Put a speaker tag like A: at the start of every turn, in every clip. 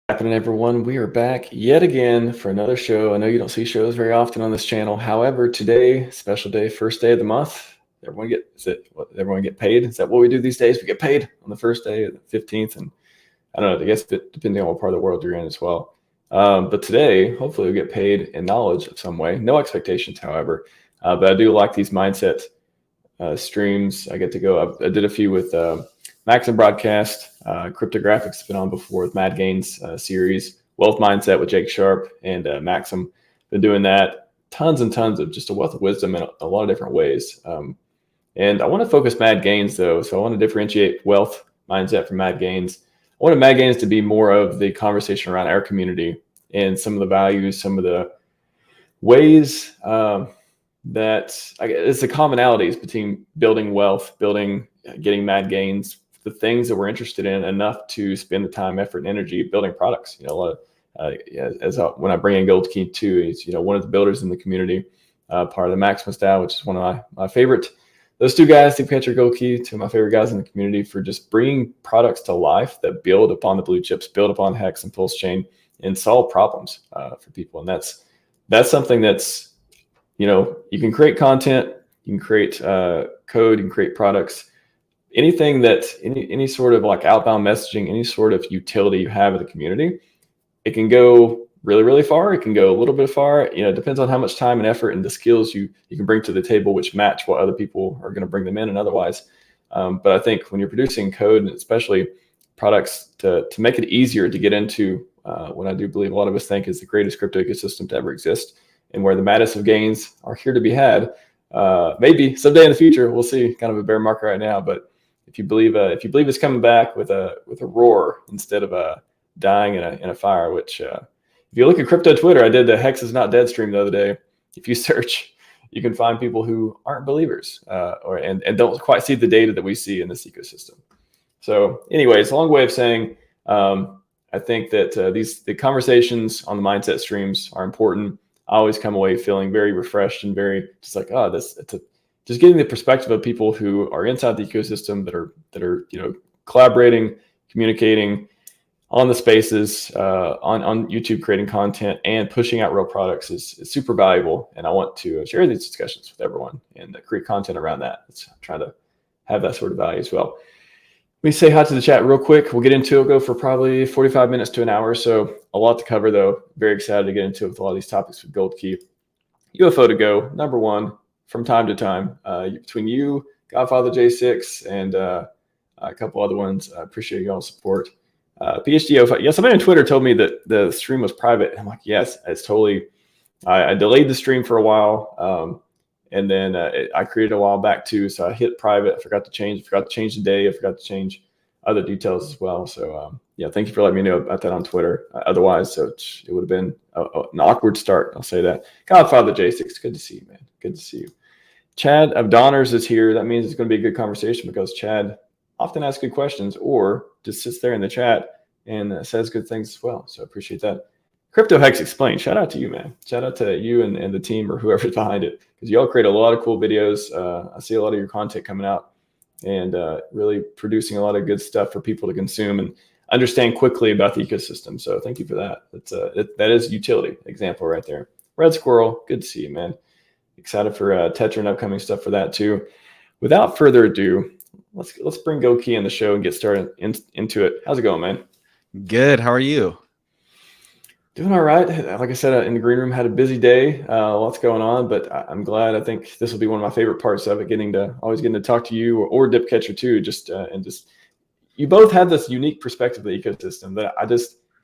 A: Happening, everyone? We are back yet again for another show. I know you don't see shows very often on this channel. However, today, special day, first day of the month. Everyone get paid? Is that what we do these days? We get paid on the first day, the 15th, and I don't know. I guess depending on what part of the world you're in as well. But today, hopefully, we get paid in knowledge of some way. No expectations, however. But I do like these mindset streams. I get to go. I did a few with Max and Broadcast. Cryptographics has been on before with Mad Gains series. Wealth Mindset with Jake Sharp and Maxim. Been doing that. Tons and tons of just a wealth of wisdom in a lot of different ways. And I want to focus Mad Gains, though. So I want to differentiate wealth mindset from Mad Gains. I wanted Mad Gains to be more of the conversation around our community and some of the values, some of the ways that it's the commonalities between building wealth, getting Mad Gains, the things that we're interested in enough to spend the time, effort, and energy building products. A lot of when I bring in Gold Key too, he's one of the builders in the community, part of the Maxima style, which is one of my favorite. Those two guys, Steve Petcher, Gold Key, two of my favorite guys in the community for just bringing products to life that build upon the blue chips, build upon Hex and PulseChain, and solve problems for people. And that's something that's you can create content, you can create code, you can create products. Anything that any sort of like outbound messaging, any sort of utility you have in the community, it can go really, really far. It can go a little bit far. It depends on how much time and effort and the skills you can bring to the table, which match what other people are going to bring them in and otherwise. But I think when you're producing code, and especially products to make it easier to get into what I do believe a lot of us think is the greatest crypto ecosystem to ever exist, and where the maddest of gains are here to be had. Maybe someday in the future, we'll see. Kind of a bear market right now, but if you believe it's coming back with a roar instead of dying in a fire, which if you look at crypto Twitter, I did the Hex is not dead stream the other day. If you search, you can find people who aren't believers and don't quite see the data that we see in this ecosystem. So anyways, a long way of saying I think that the conversations on the mindset streams are important. I always come away feeling very refreshed and very just like, just getting the perspective of people who are inside the ecosystem that are collaborating, communicating on the spaces, on YouTube, creating content and pushing out real products is super valuable. And I want to share these discussions with everyone and create content around that. I'm trying to have that sort of value as well. Let me say hi to the chat real quick. We'll get into it. We'll go for probably 45 minutes to an hour. So a lot to cover, though. Very excited to get into it with a lot of these topics with Gold Key. UFO to go, number one, from time to time. Between you, Godfather J6, and a couple other ones. I appreciate y'all's support. PhD, yeah, somebody on Twitter told me that the stream was private. I'm like, yes, it's totally. I delayed the stream for a while. And then I created a while back too. So I hit private. I forgot to change the day. I forgot to change other details as well. So yeah, thank you for letting me know about that on Twitter. Otherwise, so it would have been an awkward start. I'll say that. Godfather J6, good to see you, man. Good to see you. Chad of Donners is here. That means it's going to be a good conversation because Chad often asks good questions or just sits there in the chat and says good things as well. So I appreciate that. Crypto Hex Explained. Shout out to you, man. Shout out to you and the team or whoever's behind it, because y'all create a lot of cool videos. I see a lot of your content coming out and really producing a lot of good stuff for people to consume and understand quickly about the ecosystem. So thank you for that. That is utility example right there. Red Squirrel, good to see you, man. Excited for Tetra and upcoming stuff for that too. Without further ado, let's bring Gold Key in the show and get started into it. How's it going, man?
B: Good. How are you?
A: Doing all right. Like I said, in the green room, had a busy day, lots going on, but I'm glad. I think this will be one of my favorite parts of it, always getting to talk to you or Dip Catcher too. You both have this unique perspective of the ecosystem that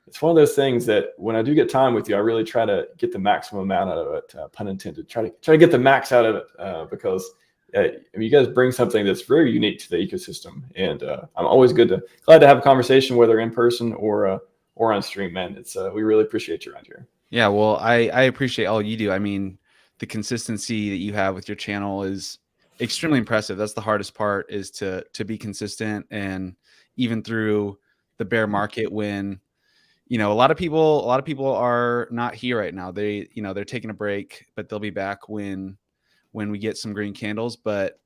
A: it's one of those things that when I do get time with you, I really try to get the maximum amount out of it, pun intended, try to get the max out of it because you guys bring something that's very unique to the ecosystem. And I'm always glad to have a conversation, whether in person or on stream, man. We really appreciate you around here.
B: Yeah, well, I appreciate all you do. I mean, the consistency that you have with your channel is extremely impressive. That's the hardest part, is to be consistent, and even through the bear market when a lot of people are not here right now. They're taking a break, but they'll be back when we get some green candles. But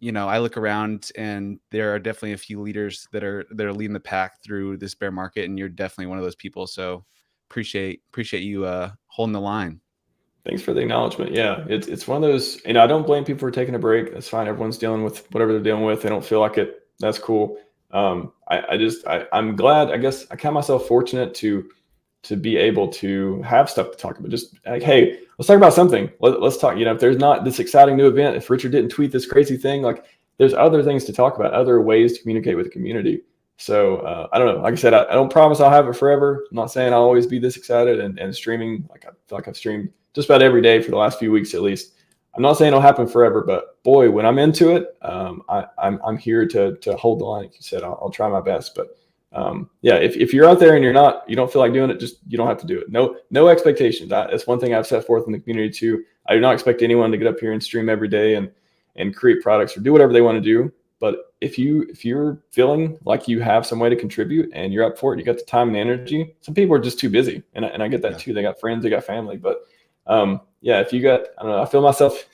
B: I look around and there are definitely a few leaders that are leading the pack through this bear market, and you're definitely one of those people. So appreciate you holding the line.
A: Thanks for the acknowledgement. Yeah, it's one of those, I don't blame people for taking a break. That's fine. Everyone's dealing with whatever they're dealing with. They don't feel like it. That's cool. I'm glad. I guess I count myself fortunate to be able to have stuff to talk about. Just like, hey, let's talk about something. Let's talk. If there's not this exciting new event, if Richard didn't tweet this crazy thing, like there's other things to talk about, other ways to communicate with the community. So I don't know. Like I said, I don't promise I'll have it forever. I'm not saying I'll always be this excited and streaming. Like I feel like I've streamed just about every day for the last few weeks at least. I'm not saying it'll happen forever, but boy, when I'm into it, I'm here to hold the line. Like you said, I'll try my best. But yeah, if you're out there and you don't feel like doing it, you don't have to do it. No expectations. That's one thing I've set forth in the community too. I do not expect anyone to get up here and stream every day and create products or do whatever they want to do. But if you're feeling like you have some way to contribute and you're up for it, you got the time and energy. Some people are just too busy, and I get that too. They got friends, they got family, but yeah, if you got, I don't know, I feel myself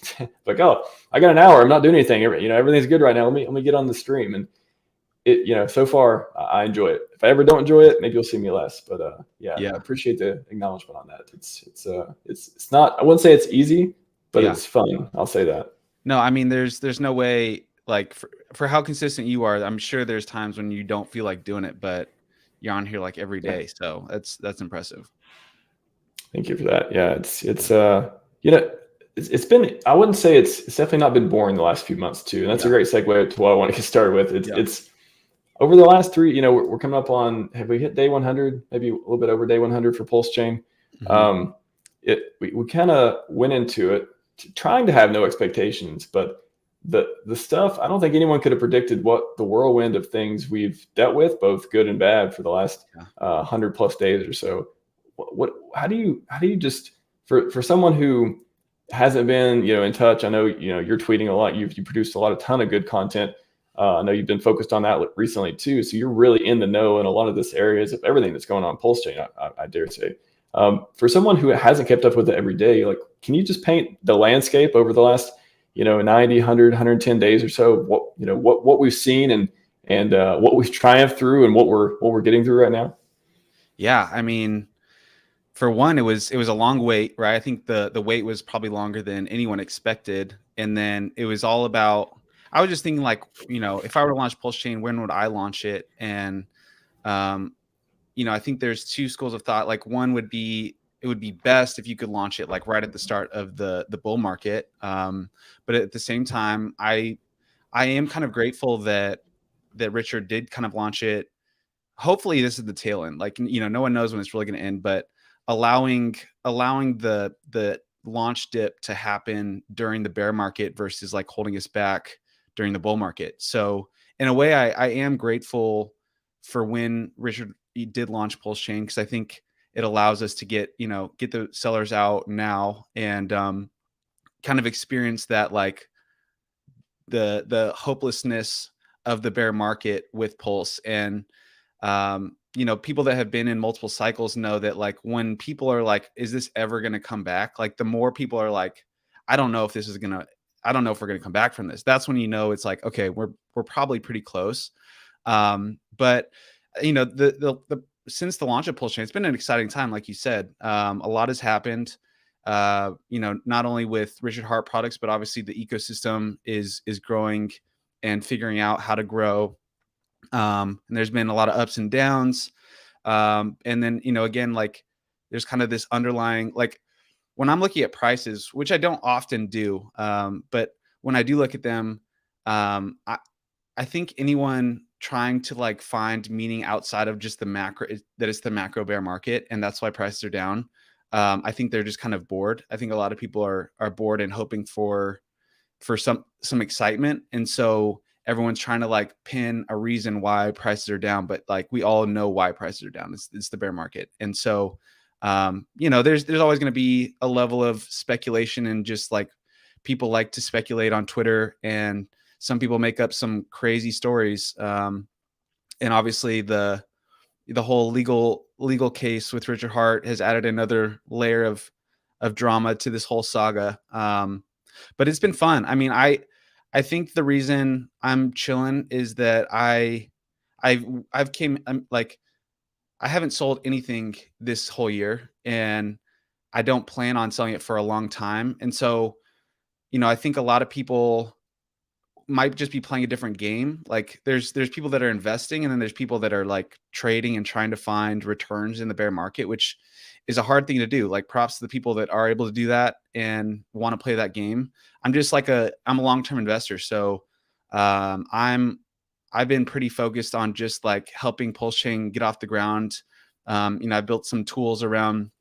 A: like, oh, I got an hour, I'm not doing anything. Everything's good right now. Let me get on the stream. And it, so far I enjoy it. If I ever don't enjoy it, maybe you'll see me less. But yeah, I appreciate the acknowledgement on that. It's not, I wouldn't say it's easy, but it's fun. I'll say that.
B: No, I mean, there's no way, like for how consistent you are, I'm sure there's times when you don't feel like doing it, but you're on here like every day. So that's impressive.
A: Thank you for that. Yeah, it's been, I wouldn't say it's definitely not been boring the last few months too. And that's a great segue to what I want to get started with. It's over the last three, we're coming up on, have we hit day 100? Maybe a little bit over day 100 for PulseChain. Mm-hmm. We kind of went into it trying to have no expectations, but the stuff, I don't think anyone could have predicted what the whirlwind of things we've dealt with, both good and bad, for the last 100+ days or so. How do you just, for someone who hasn't been in touch, I know you're tweeting a lot, you've produced a ton of good content. I know you've been focused on that recently too, so you're really in the know in a lot of this areas of everything that's going on PulseChain, I dare say. For someone who hasn't kept up with it every day, like, can you just paint the landscape over the last 90, 100, 110 days or so, what we've seen and what we've triumphed through and what we're getting through right now?
B: Yeah, I mean, for one, it was a long wait, right? I think the wait was probably longer than anyone expected. And then it was all about, I was just thinking, like, if I were to launch PulseChain, when would I launch it? And I think there's two schools of thought. Like, one would be, it would be best if you could launch it like right at the start of the bull market. But at the same time, I am kind of grateful that Richard did kind of launch it. Hopefully this is the tail end. Like, no one knows when it's really going to end, but allowing the launch dip to happen during the bear market versus like holding us back during the bull market. So in a way, I am grateful for when Richard did launch PulseChain, because I think it allows us to get the sellers out now and kind of experience that, like, the hopelessness of the bear market with Pulse. And people that have been in multiple cycles know that, like, when people are like, is this ever going to come back? Like, the more people are like, I don't know if we're going to come back from this. That's when it's like, okay, we're probably pretty close. But the since the launch of PulseChain, it's been an exciting time. Like you said, a lot has happened, not only with Richard Hart products, but obviously the ecosystem is growing and figuring out how to grow. And there's been a lot of ups and downs. And then, again, like, there's kind of this underlying, like, when I'm looking at prices, which I don't often do, but when I do look at them, I think anyone trying to, like, find meaning outside of just the macro, that it's the macro bear market, and that's why prices are down. I think they're just kind of bored. I think a lot of people are bored and hoping for some excitement. And so everyone's trying to, like, pin a reason why prices are down, but, like, we all know why prices are down. It's the bear market. And so, there's always going to be a level of speculation, and just, like, people like to speculate on Twitter, and some people make up some crazy stories. And obviously the whole legal case with Richard Hart has added another layer of drama to this whole saga. But it's been fun. I mean, I think the reason I'm chilling is that I've came I'm like I haven't sold anything this whole year, and I don't plan on selling it for a long time. And so, I think a lot of people might just be playing a different game. Like there's people that are investing, and then there's people that are like trading and trying to find returns in the bear market, which is a hard thing to do. Like props to the people that are able to do that and want to play that game. I'm a long-term investor. So I've been pretty focused on just like helping PulseChain get off the ground. I built some tools around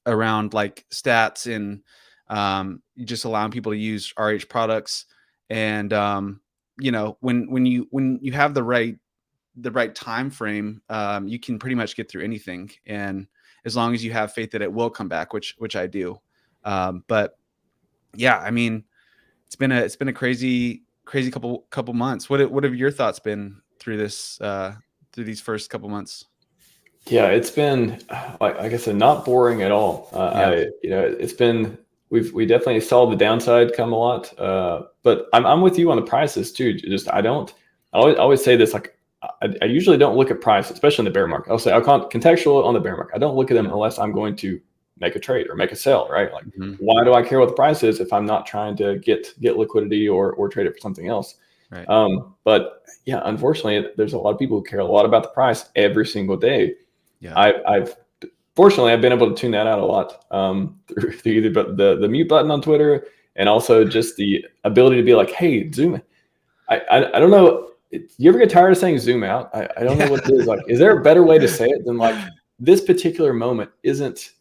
B: like stats and just allowing people to use RH products. And when you have the right time frame, you can pretty much get through anything. And as long as you have faith that it will come back, which I do. But yeah, I mean, it's been a crazy couple months. What have your thoughts been through this through these first couple months?
A: Yeah, it's been like I said, not boring at all.
B: Yeah.
A: It's been we definitely saw the downside come a lot. But I'm with you on the prices too. Just I always say this, like I usually don't look at price, especially in the bear market. I'll contextual on the bear market. I don't look at them
B: Yeah.
A: unless I'm going to make a trade or make a sell, right? Like
B: Mhm.
A: why do I care what the price is if I'm not trying to get liquidity or trade it for something else?
B: Right.
A: But yeah, unfortunately, there's a lot of people who care a lot about the price every single day.
B: Yeah.
A: I've fortunately I've been able to tune that out a lot through either the mute button on Twitter and also just the ability to be like, hey, zoom. I don't know. You ever get tired of saying zoom out? I don't know what it is. Like, is there a better way to say it than like this particular moment isn't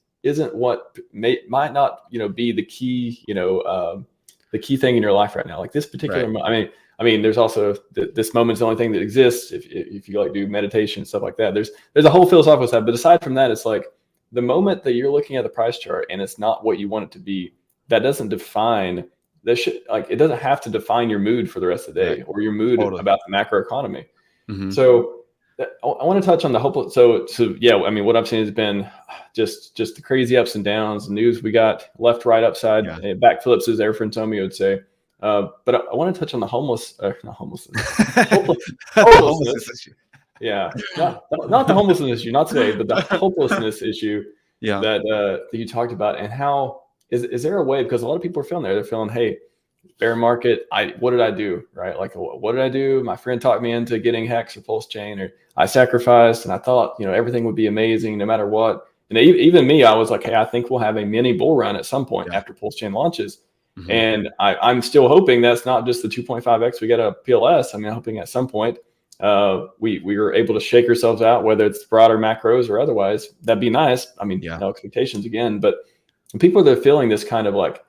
A: what might not be the key the key thing in your life right now. Like this particular
B: Right.
A: I mean, there's also this moment's the only thing that exists. If you like do meditation and stuff like that, there's a whole philosophical side. But aside from that, it's like the moment that you're looking at the price chart and it's not what you want it to be. That doesn't define it doesn't have to define your mood for the rest of the
B: Right.
A: day or your mood
B: Totally.
A: about the macro economy.
B: Mhm.
A: So I want to touch on the hopeless. So yeah, I mean, what I've seen has been just the crazy ups and downs. The news we got left, right, upside,
B: Yeah.
A: backflips, as Air friend Tommy would say. But I want to touch on the not homelessness,
B: The homelessness
A: hopelessness.
B: issue.
A: Yeah, not the homelessness issue, not today, but the hopelessness issue
B: Yeah.
A: that you talked about, and how is there a way, because a lot of people are feeling there. They're feeling, hey, bear market. What did I do? Right? Like, what did I do? My friend talked me into getting Hex or PulseChain, or I sacrificed, and I thought everything would be amazing no matter what. And even me, I was like, hey, I think we'll have a mini bull run at some point
B: Yeah.
A: after PulseChain launches.
B: Mhm.
A: And I'm still hoping that's not just the 2.5x we get a PLS. I mean, I'm hoping at some point we were able to shake ourselves out, whether it's broader macros or otherwise. That'd be nice. I mean,
B: Yeah.
A: no expectations again, but people that are feeling this kind of like,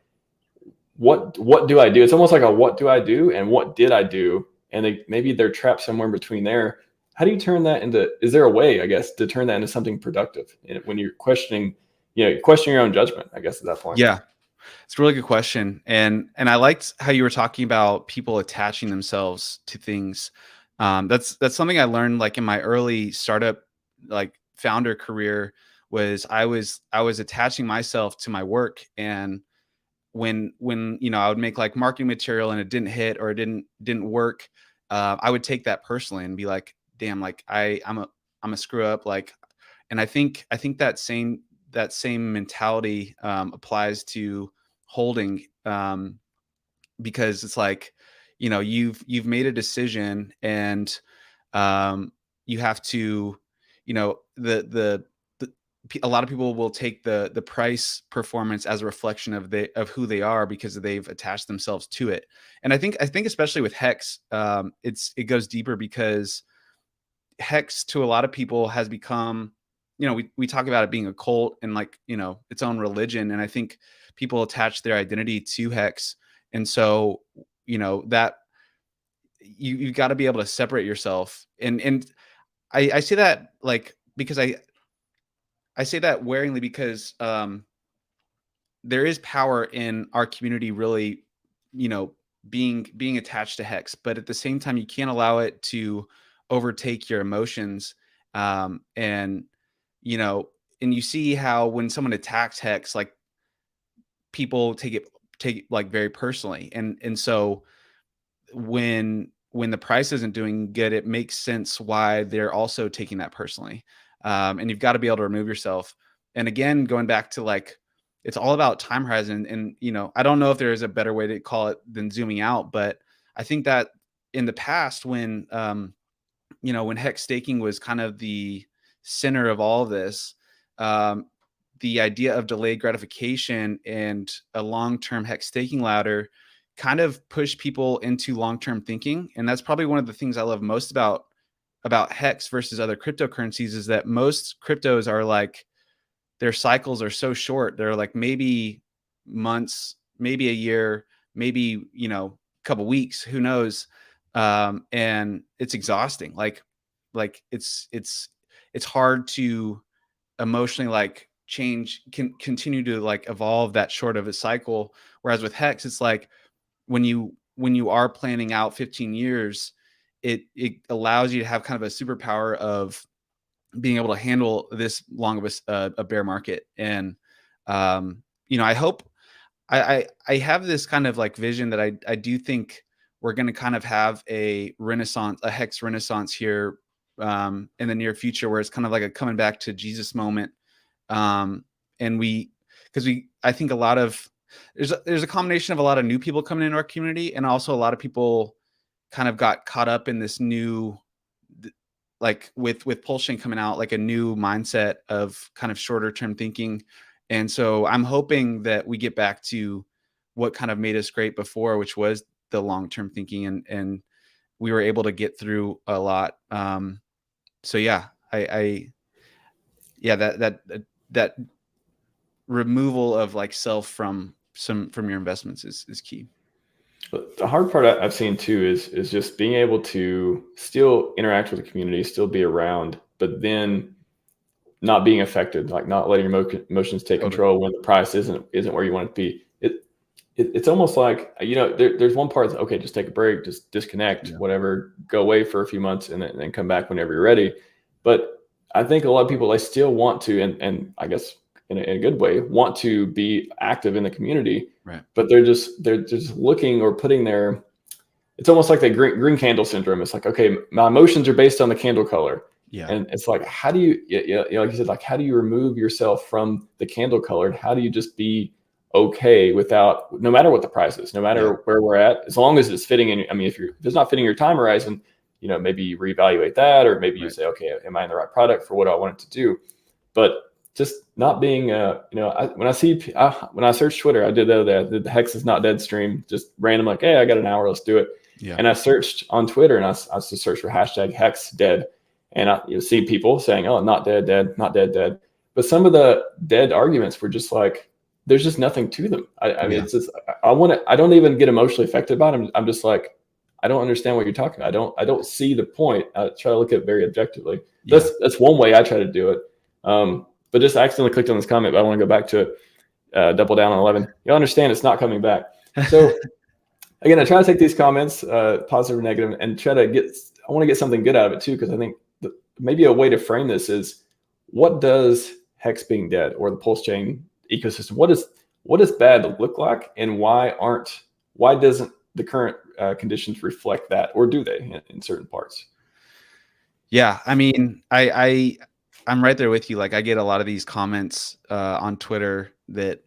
A: what do I do? It's almost like a what do I do and what did I do? And maybe they're trapped somewhere in between there. How do you turn that into? Is there a way, I guess, to turn that into something productive when you're questioning, questioning your own judgment? I guess at that point.
B: Yeah. It's a really good question. And I liked how you were talking about people attaching themselves to things. That's something I learned like in my early startup, like founder career. Was I was attaching myself to my work. And when I would make like marketing material and it didn't hit or it didn't work, I would take that personally and be like, damn, like I'm a screw up. Like, and I think that same mentality applies to holding, because it's like, you've made a decision. And you have to, the a lot of people will take the price performance as a reflection of who they are because they've attached themselves to it. And I think especially with Hex, it goes deeper because Hex to a lot of people has become, we talk about it being a cult and like, its own religion. And I think people attach their identity to Hex. And so, that you've got to be able to separate yourself. And I say that like, because I say that waringly because, there is power in our community really, you know, being attached to Hex, but at the same time, you can't allow it to overtake your emotions. And you know, and you see how when someone attacks Hex, like people take it like very personally. And so when the price isn't doing good, it makes sense why they're also taking that personally. And you've got to be able to remove yourself. And again, going back to like, it's all about time horizon. And, you know, I don't know if there is a better way to call it than zooming out, but I think that in the past, when, you know, when hex staking was kind of the center of all of this, the idea of delayed gratification and a long-term hex staking ladder kind of push people into long-term thinking. And that's probably one of the things I love most about hex versus other cryptocurrencies, is that most cryptos are like, their cycles are so short. They're like maybe months, maybe a year, maybe, you know, a couple weeks, who knows. And it's exhausting. Like it's hard to emotionally like continue to like evolve that short of a cycle. Whereas with hex, it's like, when you are planning out 15 years, it allows you to have kind of a superpower of being able to handle this long of a bear market. And you know, I hope I have this kind of like vision that I do think we're going to kind of have a hex renaissance here in the near future, where it's kind of like a coming back to Jesus moment. And I think a lot of, there's a combination of a lot of new people coming into our community, and also a lot of people kind of got caught up in this new, like with PulseChain coming out, like a new mindset of kind of shorter term thinking. And so I'm hoping that we get back to what kind of made us great before, which was the long-term thinking, and we were able to get through a lot. So yeah, that removal of like self from your investments is key.
A: But the hard part I've seen too is just being able to still interact with the community, still be around, but then not being affected, like not letting your emotions take control when the price isn't where you want it to be. It's almost like, you know, there's one part that's okay, just take a break, just disconnect, whatever, go away for a few months and then come back whenever you're ready. But I think a lot of people, they still want to, and I guess in a good way, want to be active in the community,
B: right?
A: But they're just looking or putting their, it's almost like the green candle syndrome. It's like, okay, my emotions are based on the candle color.
B: Yeah.
A: And it's like, how do you, like you said, like, how do you remove yourself from the candle colored? How do you just be okay without, no matter what the price is, no matter where we're at, as long as it's fitting in? I mean, if it's not fitting your time horizon, you know, maybe you reevaluate that, or maybe you say, okay, am I in the right product for what I want it to do? But just not being, you know, when I searched Twitter, I did the Hex is Not Dead stream, just random, like, hey, I got an hour, let's do it.
B: Yeah. And
A: I searched on Twitter, and I just searched for hashtag Hex Dead, and you see people saying, oh, not dead, dead, not dead, dead. But some of the dead arguments were just like, there's just nothing to them. I mean, it's just, I don't even get emotionally affected by them. I'm just like, I don't understand what you're talking about. I don't see the point. I try to look at it very objectively. That's one way I try to do it. But just accidentally clicked on this comment, but I want to go back to it. Double down on 11. You'll understand it's not coming back. So again, I try to take these comments, positive or negative, and try to I want to get something good out of it too, because I think maybe a way to frame this is, what does Hex being dead, or the PulseChain ecosystem, what does bad look like, and why doesn't the current conditions reflect that, or do they in certain parts?
B: Yeah, I mean, I'm right there with you. Like, I get a lot of these comments on Twitter that,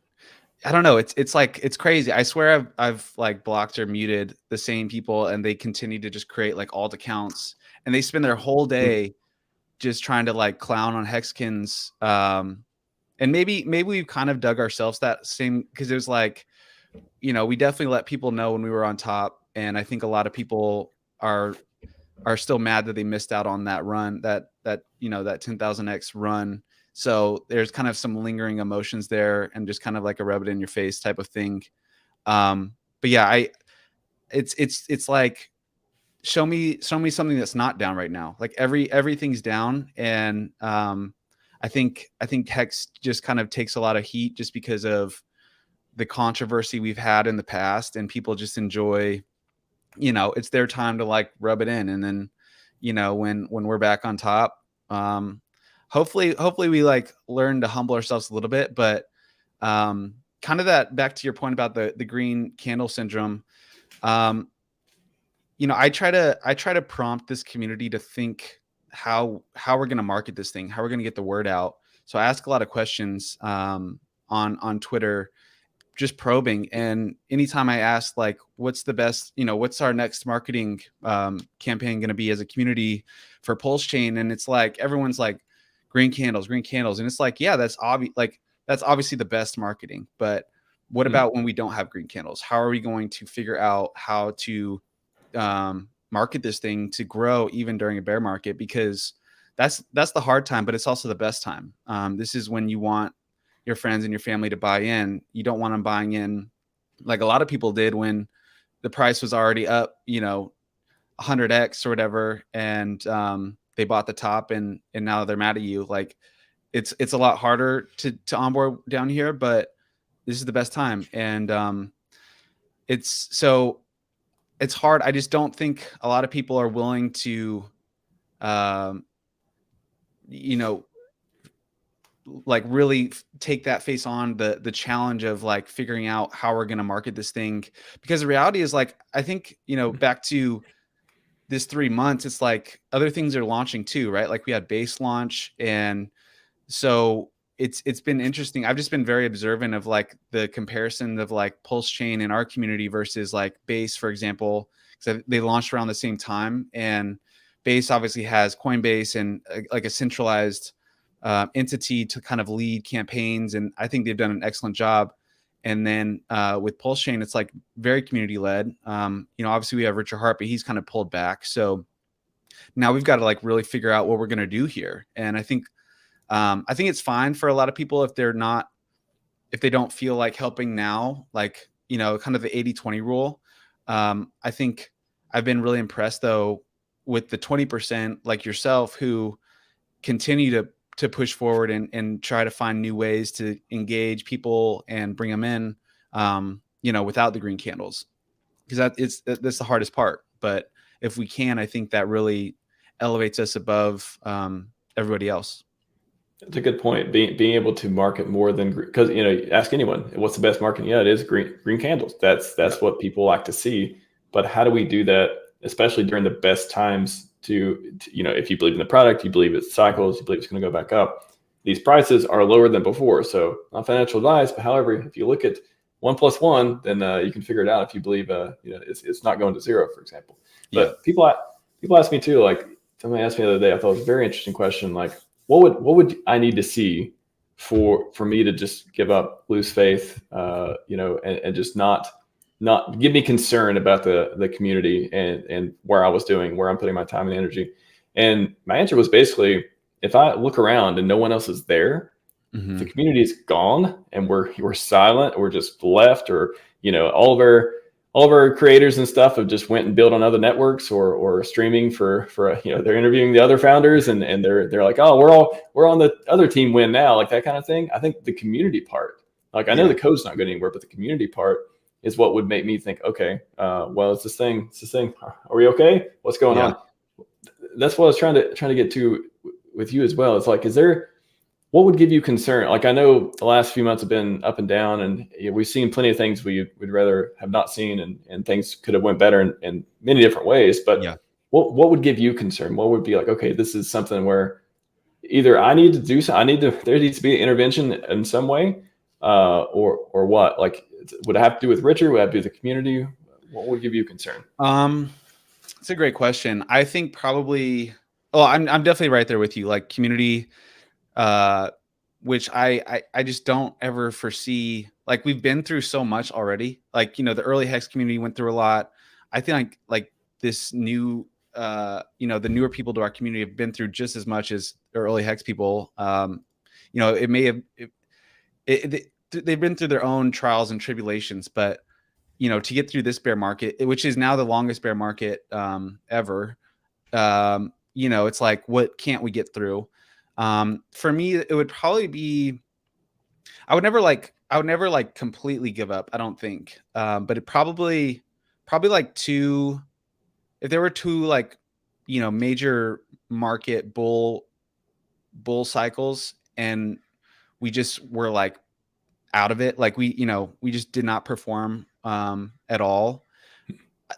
B: I don't know, it's like, it's crazy. I swear I've like blocked or muted the same people, and they continue to just create like alt accounts, and they spend their whole day just trying to like clown on Hexkins. And maybe we've kind of dug ourselves that same, because it was like, you know, we definitely let people know when we were on top, and I think a lot of people are still mad that they missed out on that run, that you know, that 10,000x run. So there's kind of some lingering emotions there, and just kind of like a rub it in your face type of thing. But yeah, it's like, show me something that's not down right now. Like everything's down, and I think Hex just kind of takes a lot of heat just because of the controversy we've had in the past, and people just enjoy, you know, it's their time to like rub it in. And then, you know, when we're back on top, hopefully we like learn to humble ourselves a little bit. But kind of that, back to your point about the green candle syndrome, I try to prompt this community to think how we're going to market this thing, how we're going to get the word out. So I ask a lot of questions on Twitter, just probing. And anytime I ask, like, what's the best, what's our next marketing campaign going to be as a community for PulseChain? And it's like, everyone's like, green candles. And it's like, yeah, that's obvious. Like, that's obviously the best marketing. But what about when we don't have green candles? How are we going to figure out how to market this thing to grow even during a bear market? Because that's the hard time, but it's also the best time. This is when you want your friends and your family to buy in. You don't want them buying in like a lot of people did when the price was already up, 100x or whatever, and they bought the top, and now they're mad at you. Like, it's a lot harder to onboard down here, but this is the best time. And it's hard. I just don't think a lot of people are willing to like really take that face on the challenge of like figuring out how we're going to market this thing. Because the reality is, like, I think, back to this 3 months, it's like other things are launching too, right? Like, we had base launch, and so it's been interesting. I've just been very observant of like the comparison of like PulseChain in our community versus like base, for example, because they launched around the same time, and base obviously has Coinbase and like a centralized entity to kind of lead campaigns, and I think they've done an excellent job. And then with PulseChain, it's like very community led. Obviously we have Richard Hart, but he's kind of pulled back. So now we've got to like really figure out what we're going to do here. And I think it's fine for a lot of people if they don't feel like helping now, like, kind of the 80-20 rule. I think I've been really impressed though with the 20% like yourself who continue to push forward and try to find new ways to engage people and bring them in, without the green candles, because that's the hardest part. But if we can, I think that really elevates us above everybody else.
A: That's a good point. Being able to market more than, because ask anyone what's the best marketing. Yeah, it is green candles. That's what people like to see. But how do we do that, especially during the best times? To if you believe in the product, you believe it's cycles, you believe it's going to go back up. These prices are lower than before. So not financial advice, but however, if you look at 1 + 1, then you can figure it out. If you believe it's not going to zero, for example. But people ask me too. Like, somebody asked me the other day, I thought it was a very interesting question. Like, what would I need to see for me to just give up, lose faith, and just not give me concern about the community and where I'm putting my time and energy. And my answer was basically, if I look around and no one else is there, if the community is gone and we're silent, or we're just left, or all of our creators and stuff have just went and built on other networks or streaming for they're interviewing the other founders, and they're like, oh, we're on the other team win now, like that kind of thing. I think the community part, like, I know the code's not going anywhere, but the community part is what would make me think, okay, well, it's this thing. Are we okay? What's going on? That's what I was trying to get to with you as well. It's like, what would give you concern? Like, I know the last few months have been up and down, and we've seen plenty of things we'd rather have not seen, and things could have went better in many different ways. But what would give you concern? What would be like, okay, this is something where either I need to do something, there needs to be an intervention in some way, or what? Like, would it have to do with Richard? Would it have to do with the community? What would give you concern?
B: It's a great question. I think probably, I'm definitely right there with you. Like, community, which I just don't ever foresee. Like, we've been through so much already. Like, the early Hex community went through a lot. I think like this new, the newer people to our community have been through just as much as the early Hex people. It may have, they've been through their own trials and tribulations, but to get through this bear market, which is now the longest bear market ever, it's like, what can't we get through? For me, it would probably be, I would never like completely give up, I don't think. But it probably like if there were two like, major market bull cycles, and we just were like out of it, like we just did not perform at all,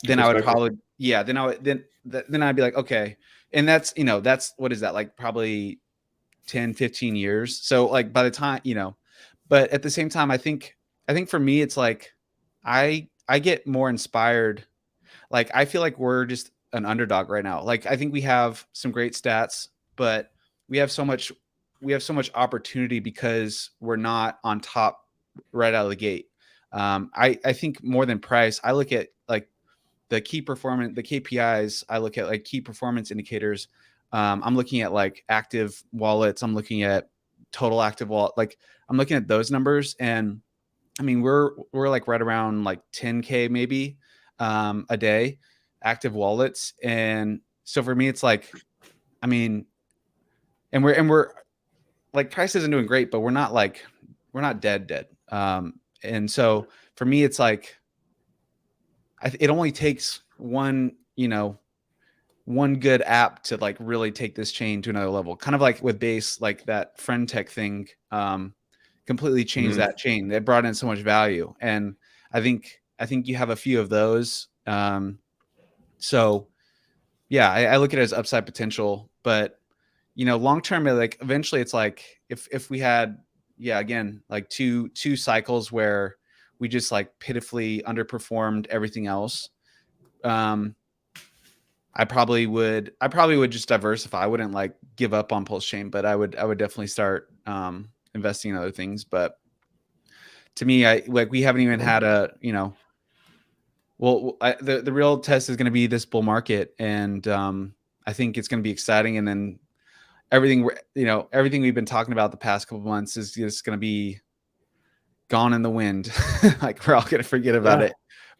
B: then I would yeah, then I'd be like, okay. And that's, that's, what is that, like probably 10, 15 years. So like by the time, but at the same time, I think for me, it's like, I get more inspired. Like, I feel like we're just an underdog right now. Like, I think we have some great stats, but we have so much, opportunity because we're not on top right out of the gate. I think more than price, I look at like the KPIs. I look at like key performance indicators. I'm looking at like active wallets. I'm looking at total active wallet. Like, I'm looking at those numbers, and I mean, we're like right around like 10K maybe a day active wallets. And so for me, it's like, I mean, and we're like, price isn't doing great, but we're not dead. And so for me, it's like, it only takes one good app to like really take this chain to another level. Kind of like with Base, like that friend tech thing, completely changed that chain. It brought in so much value, and I think you have a few of those. So yeah, I look at it as upside potential, but long term, like eventually, it's like if we had, yeah, again, like two cycles where we just like pitifully underperformed everything else. Um, I probably would just diversify. I wouldn't like give up on PulseChain, but I would definitely start investing in other things. But to me, we haven't even had the real test is going to be this bull market, and I think it's going to be exciting. And then everything we've been talking about the past couple of months is just going to be gone in the wind. Like, we're all going to forget about it.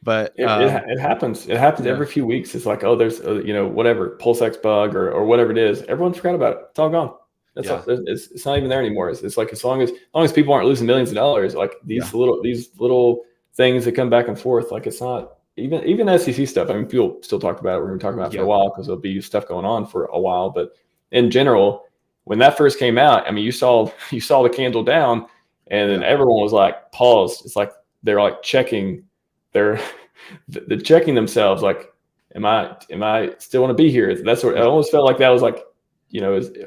B: But
A: It happens. It happens
B: yeah,
A: every few weeks. It's like, oh, there's whatever PulseX bug or whatever it is. Everyone forgot about it. It's all gone. That's all.
B: yeah,
A: It's not even there anymore. It's like, as long as people aren't losing millions of dollars, like
B: yeah,
A: these little things that come back and forth. Like, it's not even SEC stuff. I mean, people still talk about it. We're going to talk about it for a
B: yeah,
A: while because there'll be stuff going on for a while. But in general, when that first came out, I mean, you saw the candle down, and then
B: yeah,
A: everyone was like paused. It's like they're like checking. They're checking themselves, like, am I still want to be here? That's what I
B: yeah,
A: almost felt like. That was like,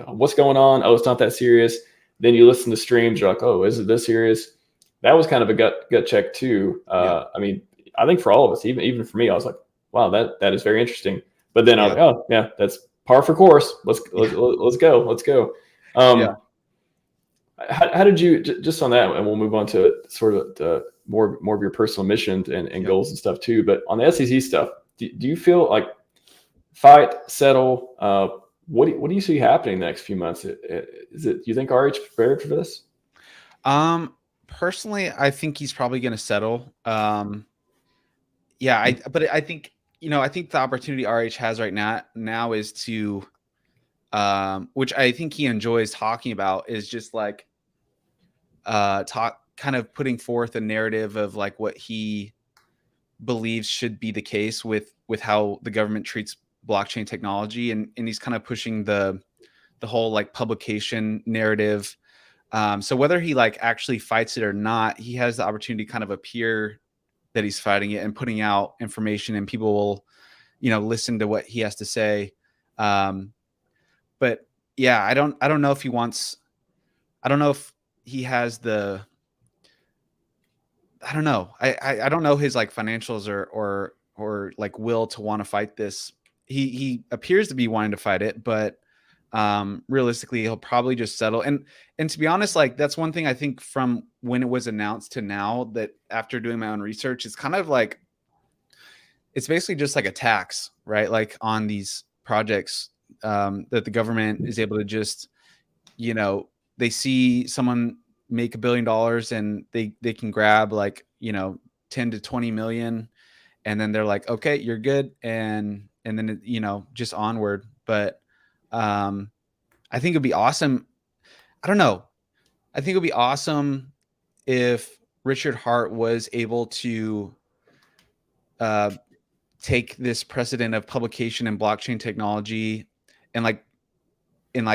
A: what's going on? Oh, it's not that serious. Then you listen to streams, you're like, oh, is it this serious? That was kind of a gut check too.
B: yeah,
A: I mean, I think for all of us, even for me, I was like, wow, that is very interesting. But then I was
B: yeah,
A: like, oh yeah, that's par for course. Let's
B: yeah,
A: let's go.
B: yeah,
A: How did you, just on that, and we'll move on to sort of the more of your personal missions and
B: yeah.
A: goals and stuff too. But on the SEC stuff, do you feel like fight, settle? What do you see happening the next few months? Do you think RH prepared for this?
B: Personally, I think he's probably going to settle. Yeah, but I think, I think the opportunity RH has right now is to, which I think he enjoys talking about, is just like, kind of putting forth a narrative of like what he believes should be the case with how the government treats blockchain technology, and he's kind of pushing the whole like publication narrative. So whether he like actually fights it or not, he has the opportunity to kind of appear that he's fighting it and putting out information, and people will, listen to what he has to say. Um, but yeah, I don't know if he wants. I don't know if he has the. I don't know. I don't know his like financials or like will to want to fight this. He appears to be wanting to fight it, but realistically, he'll probably just settle. And to be honest, like, that's one thing I think from when it was announced to now, that after doing my own research, it's kind of like, it's basically just like a tax, right? Like, on these projects, that the government is able to just, you know, they see someone make $1 billion, and they can grab like, 10 to 20 million, and then they're like, okay, you're good. And then, just onward. But I think it'd be awesome. I don't know. I think it'd be awesome if Richard Hart was able to uh, take this precedent of publication and blockchain technology, and like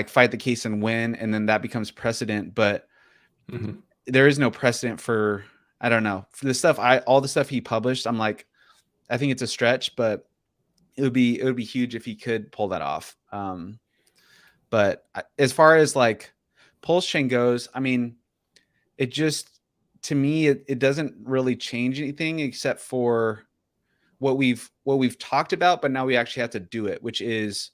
B: fight the case and win, and then that becomes precedent. But
A: Mm-hmm.
B: there is no precedent for, I don't know, for the stuff all the stuff he published. I'm like, I think it's a stretch, but it would be huge if he could pull that off. But as far as like PulseChain goes, I mean, it just, to me, it doesn't really change anything except for what we've talked about, but now we actually have to do it, which is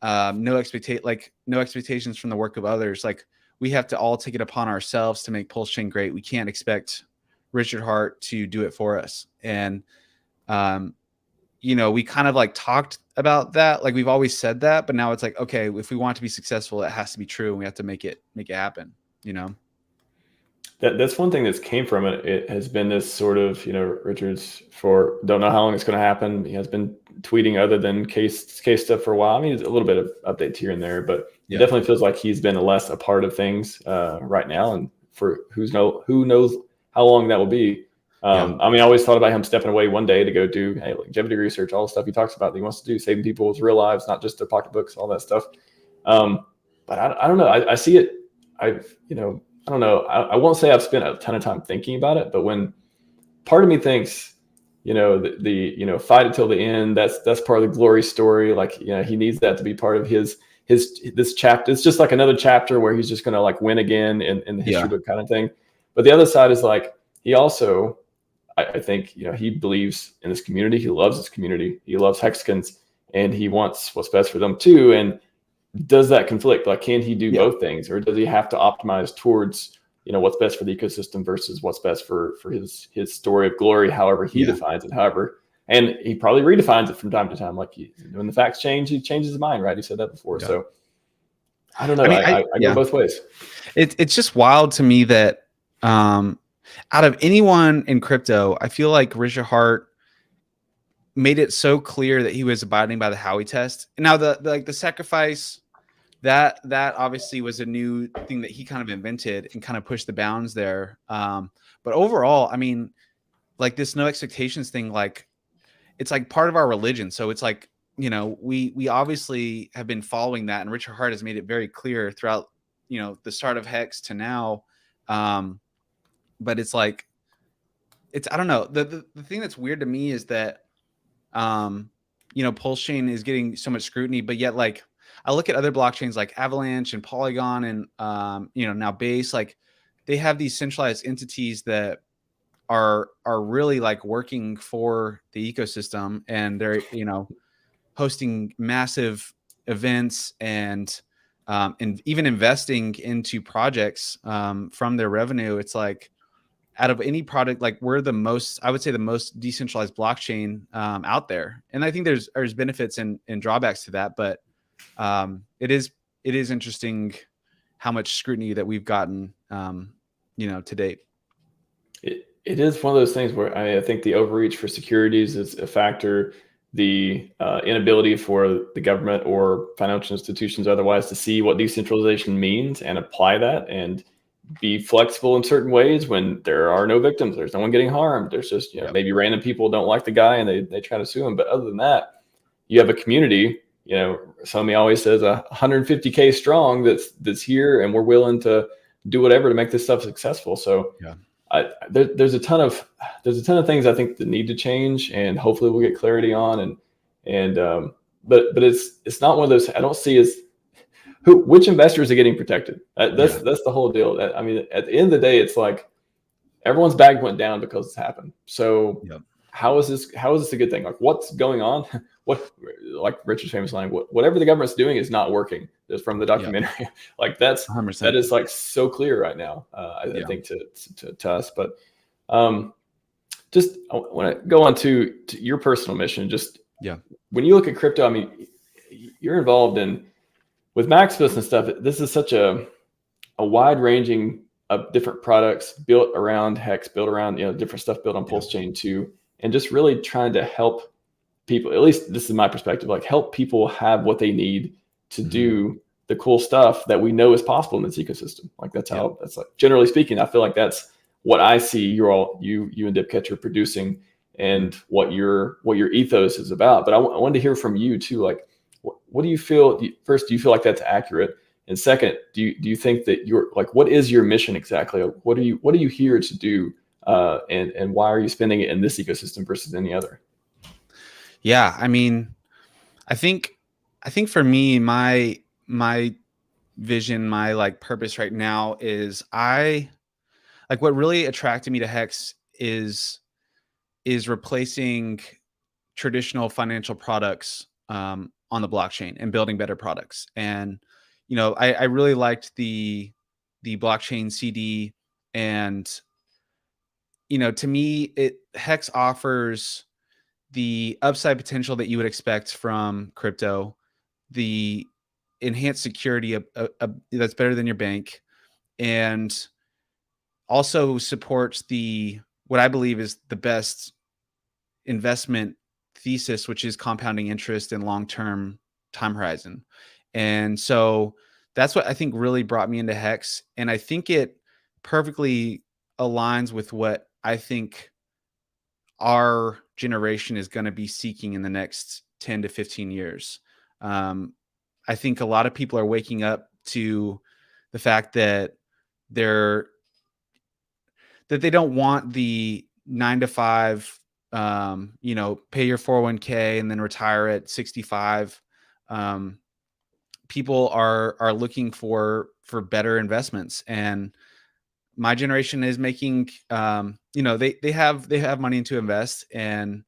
B: no expectations from the work of others. Like, we have to all take it upon ourselves to make PulseChain great. We can't expect Richard Hart to do it for us. And we kind of like talked about that. Like, we've always said that, but now it's like, okay, if we want to be successful, it has to be true, and we have to make it happen.
A: That's one thing that's came from it. It has been this sort of, Richard's don't know how long it's going to happen. He has been tweeting other than case stuff for a while. I mean, a little bit of updates here and there, but it definitely feels like he's been less a part of things right now. And for who knows how long that will be. I mean, I always thought about him stepping away one day to go do longevity research, all the stuff he talks about that he wants to do, saving people's real lives, not just their pocketbooks, all that stuff. But I don't know. I see it. I don't know. I won't say I've spent a ton of time thinking about it, but when part of me thinks, the fight until the end, that's part of the glory story. Like, he needs that to be part of this chapter. It's just like another chapter where he's just going to like win again in the history book kind of thing. But the other side is like, he also, I think, he believes in this community. He loves this community. He loves Hexicans, and he wants what's best for them too. And does that conflict? Like, can he do both things, or does he have to optimize towards, what's best for the ecosystem versus what's best for his story of glory, however he defines it, and he probably redefines it from time to time. Like, when the facts change, he changes his mind, right? He said that before. So I don't know. I go both ways.
B: It's just wild to me that out of anyone in crypto, I feel like Richard Hart made it so clear that he was abiding by the Howey test. And now the sacrifice, that obviously was a new thing that he kind of invented and kind of pushed the bounds there. But overall, I mean, like, this no expectations thing, like, it's like part of our religion. So it's like, we obviously have been following that, and Richard Hart has made it very clear throughout, the start of Hex to now. But it's like, I don't know. The thing that's weird to me is that, PulseChain is getting so much scrutiny, but yet, like, I look at other blockchains like Avalanche and Polygon and, now Base, like, they have these centralized entities that are really like working for the ecosystem, and they're, hosting massive events and even investing into projects from their revenue. It's like, out of any product, like, we're I would say the most decentralized blockchain out there. And I think there's benefits and drawbacks to that, but it is interesting how much scrutiny that we've gotten, to date.
A: It is one of those things where I think the overreach for securities is a factor. The inability for the government or financial institutions otherwise to see what decentralization means and apply that and be flexible in certain ways when there are no victims. There's no one getting harmed. There's just, maybe random people don't like the guy and they try to sue him. But other than that, you have a community, Somi always says 150K strong that's here, and we're willing to do whatever to make this stuff successful. So there's a ton of things I think that need to change, and hopefully we'll get clarity on. But it's not one of those. I don't see as which investors are getting protected. That's the whole deal. I mean, at the end of the day, it's like everyone's bag went down because it's happened. So how is this a good thing? Like, what's going on? Like Richard's famous line, whatever the government's doing is not working. Just from the documentary, like that is like so clear right now. I think to us, but just I want to go on to your personal mission. Just when you look at crypto, I mean, you're involved with Maximus and stuff. This is such a wide ranging of different products built around Hex, built around different stuff built on PulseChain too, and just really trying to help people. At least this is my perspective. Like, help people have what they need to do the cool stuff that we know is possible in this ecosystem. Like, that's like, generally speaking, I feel like that's what I see you and Dipcatcher producing, and what your ethos is about. But I wanted to hear from you too. Like, what do you feel? First, do you feel like that's accurate? And second, do you think that what is your mission exactly? What are you here to do? And why are you spending it in this ecosystem versus any other?
B: Yeah, I mean, I think for me, my vision, my like purpose right now is what really attracted me to Hex is replacing traditional financial products on the blockchain and building better products. And I really liked the blockchain CD, and to me, Hex offers the upside potential that you would expect from crypto, the enhanced security that's better than your bank, and also supports the what I believe is the best investment thesis, which is compounding interest and long-term time horizon. And so that's what I think really brought me into Hex. And I think it perfectly aligns with what I think our generation is going to be seeking in the next 10 to 15 years. I think a lot of people are waking up to the fact that they're they don't want the 9 to 5, pay your 401k and then retire at 65. People are looking for better investments, and my generation is making, they have money to invest, and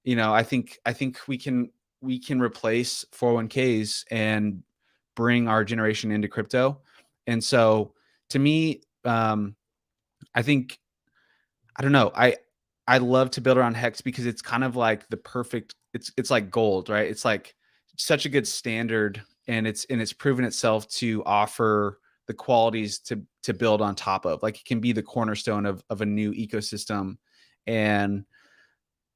B: I think we can replace 401ks and bring our generation into crypto. And so to me, I think, I don't know, I love to build around Hex because it's kind of like the perfect, it's like gold, right? It's like such a good standard, and it's proven itself to offer the qualities to build on top of. Like, it can be the cornerstone of a new ecosystem. And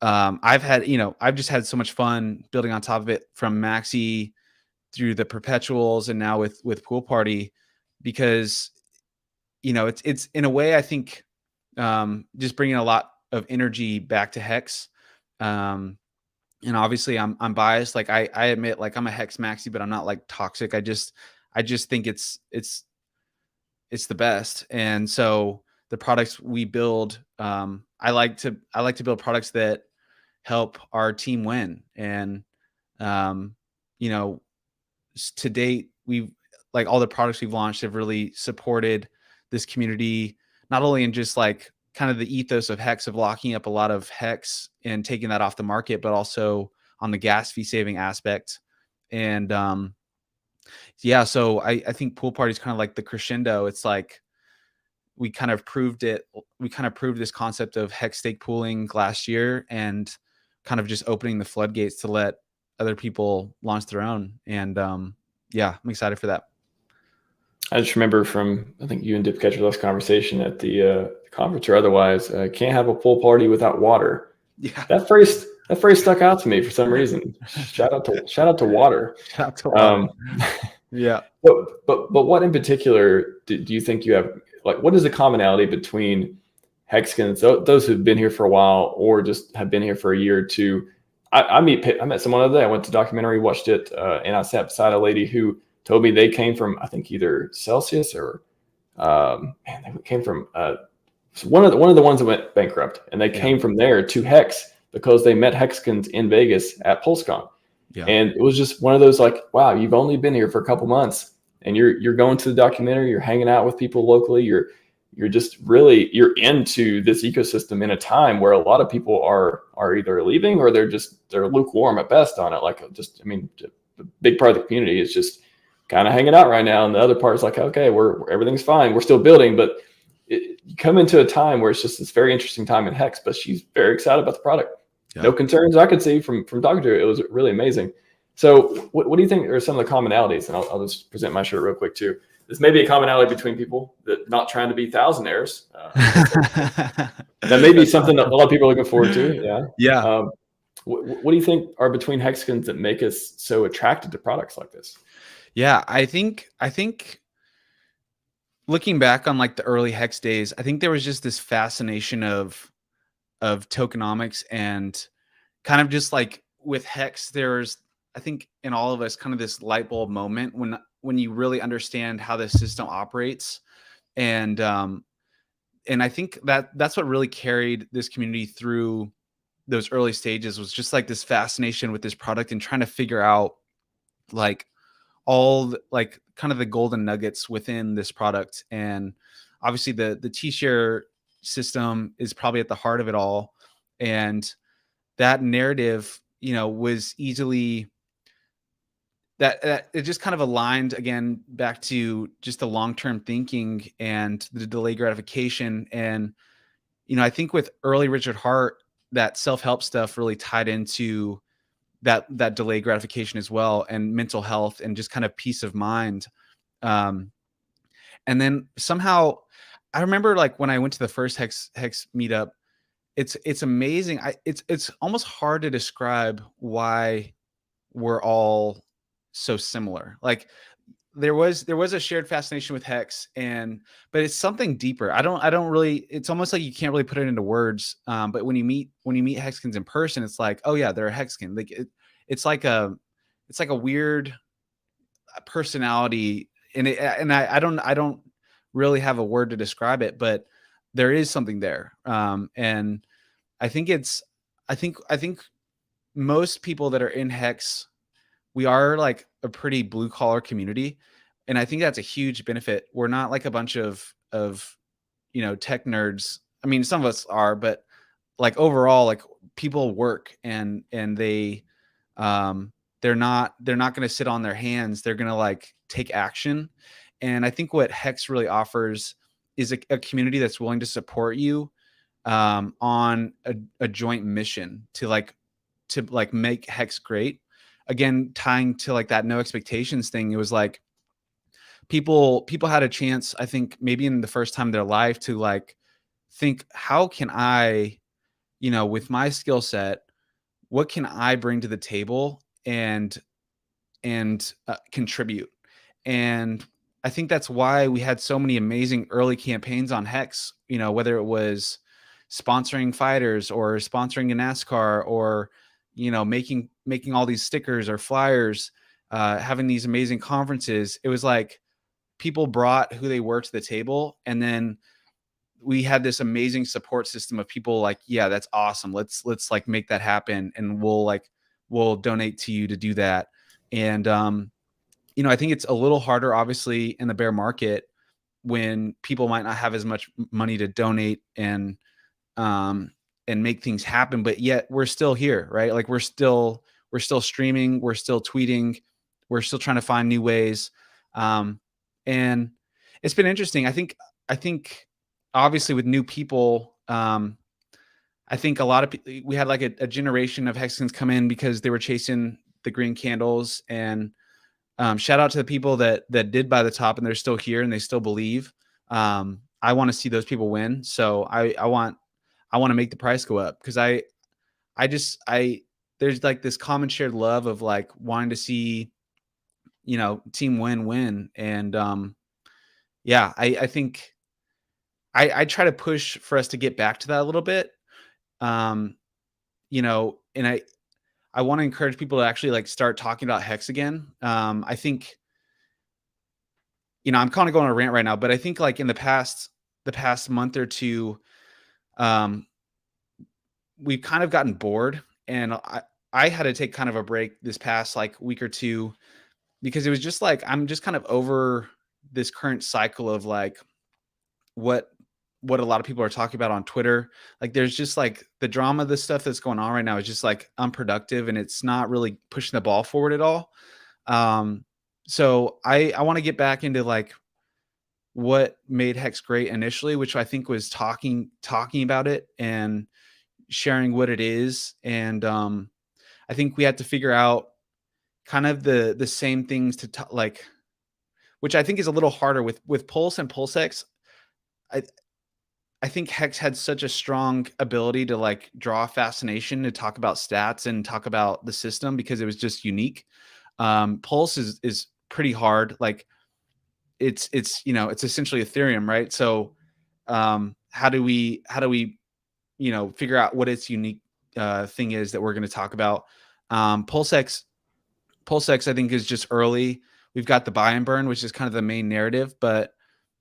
B: I've just had so much fun building on top of it, from Maxi through the perpetuals and now with Pool Party, because it's in a way, I think, just bringing a lot of energy back to Hex. And obviously I'm biased. Like, I admit, like, I'm a Hex Maxi, but I'm not like toxic. I just think it's the best. And so the products we build, I like to build products that help our team win. And you know, to date, we've, like, all the products we've launched have really supported this community, not only in just like kind of the ethos of Hex, of locking up a lot of Hex and taking that off the market, but also on the gas fee saving aspect. And yeah, so I think Pool Party is kind of like the crescendo. It's like we kind of proved this concept of Hex stake pooling last year, and kind of just opening the floodgates to let other people launch their own. And yeah, I'm excited for that.
A: I just remember from, I think you and Dip Catcher last conversation at the conference or otherwise, can't have a pool party without water.
B: Yeah,
A: that phrase stuck out to me for some reason. Shout out to water.
B: Shout out to water. Yeah.
A: But what in particular do you think you have? Like, what is the commonality between Hexicans, those who've been here for a while, or just have been here for a year or two? I met someone the other day. I went to documentary, watched it, and I sat beside a lady who told me they came from, I think, either Celsius or they came from one of the ones that went bankrupt, and they came from there to Hex because they met Hexicans in Vegas at PulseCon. Yeah. And it was just one of those, like, wow, you've only been here for a couple months, and you're going to the documentary, you're hanging out with people locally, you're just really, you're into this ecosystem in a time where a lot of people are either leaving or they're lukewarm at best on it. Like, just, I mean, the big part of the community is just kind of hanging out right now, and the other part is like, okay, everything's fine, we're still building. But you come into a time where it's just this very interesting time in Hex, but she's very excited about the product. Yeah. No concerns I could see from talking to her. It was really amazing. So what do you think are some of the commonalities? And I'll just present my shirt real quick too. This may be a commonality between people that not trying to be thousandaires. That may be something that a lot of people are looking forward to. Yeah. Yeah. What do you think are between Hexicans that make us so attracted to products like this?
B: Yeah, I think looking back on like the early Hex days, I think there was just this fascination of tokenomics, and kind of just like with Hex, there's, I think, in all of us, kind of this light bulb moment when you really understand how the system operates. And I think that's what really carried this community through those early stages was just like this fascination with this product and trying to figure out like like kind of the golden nuggets within this product. And obviously the T-share system is probably at the heart of it all. And that narrative, was easily that it just kind of aligned again back to just the long-term thinking and the delayed gratification. And, I think with early Richard Hart, that self-help stuff really tied into that delayed gratification as well, and mental health and just kind of peace of mind. Um, and then somehow I remember like when I went to the first Hex meetup, it's amazing. It's almost hard to describe why we're all so similar. Like there was a shared fascination with Hex, but it's something deeper. I don't really, it's almost like you can't really put it into words. But when you meet Hexkins in person, it's like, oh yeah, they're a Hexkin. Like it's like a weird personality, and I don't really have a word to describe it, but there is something there. And I think I think most people that are in Hex, we are like a pretty blue collar community. And I think that's a huge benefit. We're not like a bunch of tech nerds. I mean, some of us are, but like overall, like people work and they're not going to sit on their hands. They're going to like take action. And I think what Hex really offers is a community that's willing to support you on a joint mission to make Hex great. Again, tying to like that no expectations thing, it was like people had a chance, I think maybe in the first time in their life, to like think, how can I, with my skill set, what can I bring to the table and contribute? And I think that's why we had so many amazing early campaigns on Hex, whether it was sponsoring fighters or sponsoring a NASCAR, or making all these stickers or flyers, having these amazing conferences. It was like people brought who they were to the table, and then we had this amazing support system of people like, yeah, that's awesome, let's like make that happen, and we'll donate to you to do that. And I think it's a little harder obviously in the bear market when people might not have as much money to donate and make things happen, but yet we're still here, right? Like we're still streaming, we're still tweeting, we're still trying to find new ways. And it's been interesting. I think obviously with new people, I think a lot of we had like a generation of Hexicans come in because they were chasing the green candles. And shout out to the people that did buy the top and they're still here and they still believe. I want to see those people win. So I want to make the price go up, because there's like this common shared love of like wanting to see, team win. And yeah, I think I try to push for us to get back to that a little bit. And I want to encourage people to actually like start talking about Hex again. I think, I'm kind of going on a rant right now, but I think like in the past month or two, we've kind of gotten bored, and I had to take kind of a break this past like week or two, because it was just like, I'm just kind of over this current cycle of like what a lot of people are talking about on Twitter. Like there's just like the drama, the stuff that's going on right now is just like unproductive, and it's not really pushing the ball forward at all. So I want to get back into like what made Hex great initially, which I think was talking about it and sharing what it is. And I think we had to figure out kind of the same things to like, which I think is a little harder with Pulse and PulseX. I think Hex had such a strong ability to like draw fascination to talk about stats and talk about the system because it was just unique. Pulse is pretty hard. Like it's essentially Ethereum, right? So how do we figure out what its unique thing is that we're going to talk about? PulseX I think is just early. We've got the buy and burn, which is kind of the main narrative, but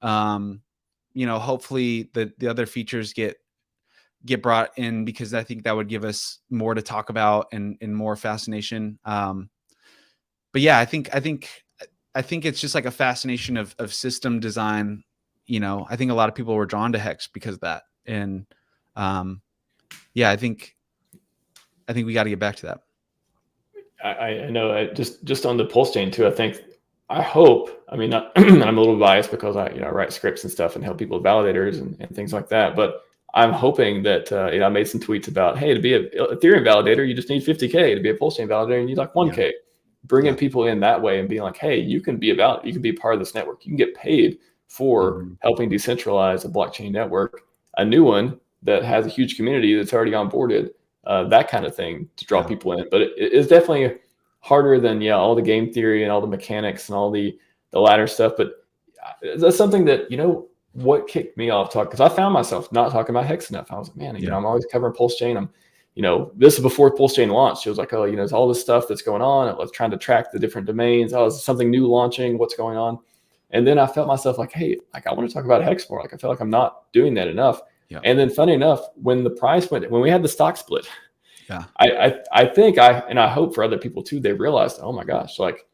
B: hopefully the other features get get brought in, because I think that would give us more to talk about and more fascination. But yeah, I think it's just like a fascination of system design. I think a lot of people were drawn to Hex because of that. And yeah, I think we got to get back to that.
A: I know. Just on the PulseChain too. I hope. I mean, I'm a little biased because I write scripts and stuff and help people with validators and things like that. But I'm hoping that I made some tweets about, hey, to be an Ethereum validator, you just need 50K. To be a PulseChain validator, you need like 1K. Bringing people in that way and being like, hey, you can be you can be part of this network. You can get paid for helping decentralize a blockchain network, a new one that has a huge community that's already onboarded. That kind of thing to draw people in. But it is definitely harder than all the game theory and all the mechanics and all the ladder stuff. But that's something that what kicked me off talk, because I found myself not talking about Hex enough. I was like, man, I'm always covering PulseChain. I'm this is before PulseChain launched. It was like, oh, it's all this stuff that's going on. I was trying to track the different domains. Oh, is something new launching? What's going on? And then I felt myself like, hey, like I want to talk about Hex more. Like I feel like I'm not doing that enough. Yeah. And then funny enough, when we had the stock split, I think I hope for other people too, they realized, oh my gosh, like,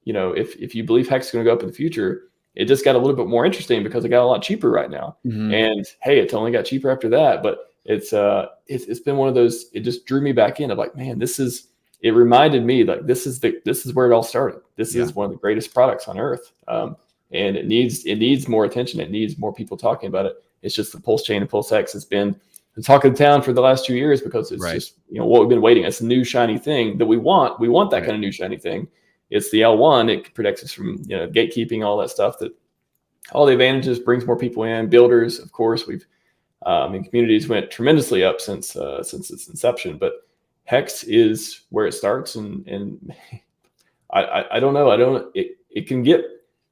A: if you believe Hex is going to go up in the future, it just got a little bit more interesting because it got a lot cheaper right now. And hey, it's only got cheaper after that. But it's been one of those, it just drew me back in of like, man, it reminded me like, this is where it all started. This is one of the greatest products on earth. And it needs more attention. It needs more people talking about it. It's just the PulseChain and PulseX has been the talk of the town for the last 2 years because it's just, what we've been waiting. It's a new shiny thing that we want. We want that kind of new shiny thing. It's the L1. It protects us from, gatekeeping, all that stuff, that all the advantages, brings more people in, builders. Of course, we've, communities went tremendously up since its inception, but Hex is where it starts. And I don't know. It can get,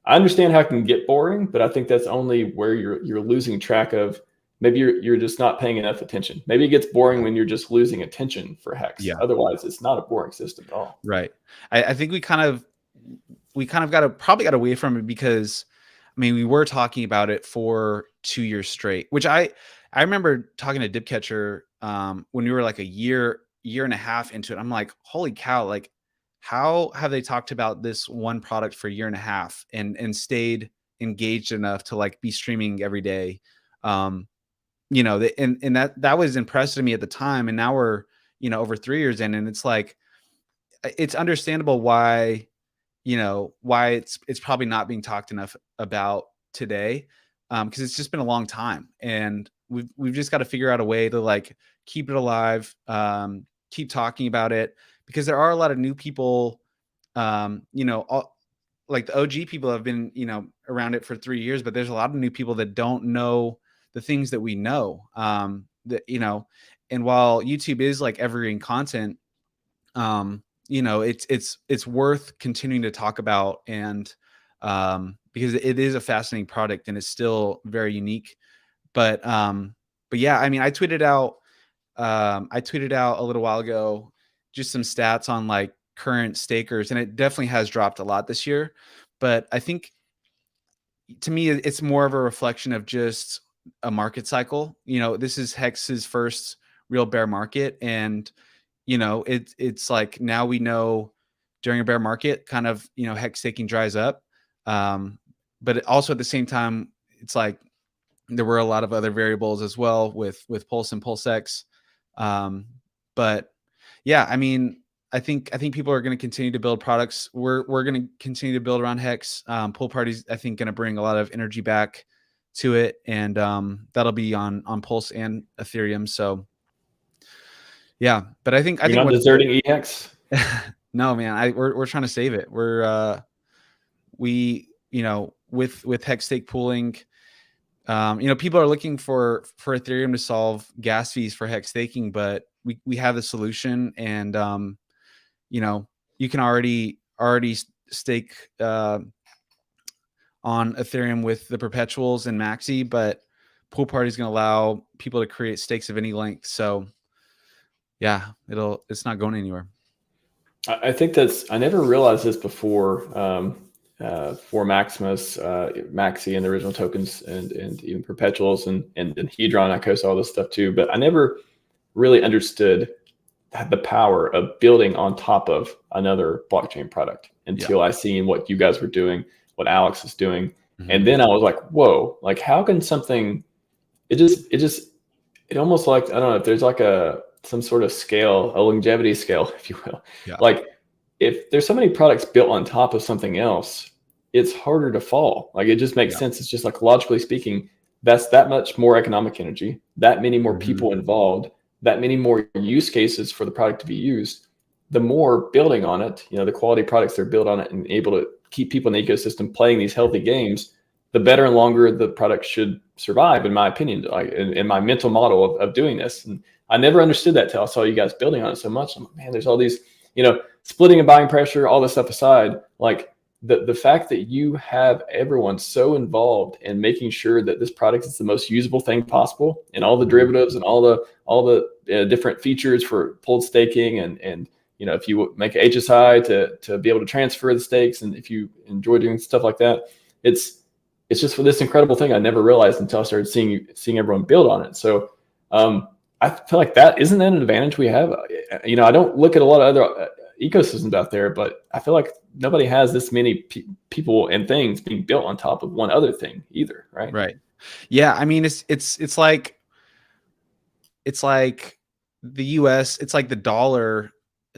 A: I understand how it can get boring, but I think that's only where you're losing track of. Maybe you're just not paying enough attention. Maybe it gets boring when you're just losing attention for Hex. Otherwise, it's not a boring system at all.
B: Right. I think we kind of probably got away from it because, we were talking about it for 2 years straight, which I remember talking to Dipcatcher when we were like a year and a half into it. I'm like, holy cow, like how have they talked about this one product for a year and a half and stayed engaged enough to like be streaming every day? And that was impressive to me at the time. And now we're, over 3 years in, and it's like, it's understandable why it's probably not being talked enough about today. Cause it's just been a long time, and we've just got to figure out a way to like keep it alive, keep talking about it, because there are a lot of new people, like the OG people have been, around it for 3 years, but there's a lot of new people that don't know the things that we know, and while YouTube is like evergreen content, it's worth continuing to talk about, and because it is a fascinating product and it's still very unique. But yeah, I tweeted out a little while ago just some stats on like current stakers, and it definitely has dropped a lot this year. But I think to me, it's more of a reflection of just a market cycle. This is Hex's first real bear market, and it's like, now we know during a bear market, kind of, Hex staking dries up. But also at the same time, it's like there were a lot of other variables as well with Pulse and PulseX. But yeah, I think people are going to continue to build products. We're going to continue to build around Hex. Pool Party's, I think, going to bring a lot of energy back to it, and that'll be on Pulse and Ethereum. So yeah, but I think
A: you're not deserting EX.
B: No, man, we're trying to save it. With Hex stake pooling, people are looking for Ethereum to solve gas fees for Hex staking, but we have the solution, and you can already stake on Ethereum with the perpetuals and Maxi, but Pool Party is going to allow people to create stakes of any length. So yeah, it's not going anywhere.
A: I think I never realized this before. for Maximus, Maxi, and the original tokens, and even perpetuals, and Hedron. I co-saw all this stuff too, but I never really understood the power of building on top of another blockchain product until I seen what you guys were doing, what Alex is doing, and then I was like, whoa! Like, how can something? It almost like, I don't know if there's like some sort of scale, a longevity scale, if you will. Like, if there's so many products built on top of something else, it's harder to fall. Like, it just makes sense. It's just like, logically speaking, that's that much more economic energy, that many more people involved, that many more use cases for the product to be used. The more building on it, the quality products that are built on it and able to keep people in the ecosystem playing these healthy games, the better and longer the product should survive, in my opinion, like in my mental model of doing this. And I never understood that till I saw you guys building on it so much. I'm like, man, there's all these, splitting and buying pressure, all this stuff aside, like the fact that you have everyone so involved in making sure that this product is the most usable thing possible, and all the derivatives and all the different features for pooled staking, and if you make an HSI to be able to transfer the stakes, and if you enjoy doing stuff like that, it's just for this incredible thing I never realized until I started seeing everyone build on it. So I feel like that isn't that an advantage we have. I don't look at a lot of other ecosystems out there, but I feel like nobody has this many people and things being built on top of one other thing either, right?
B: Right. Yeah. I mean, it's like the US, it's like the dollar.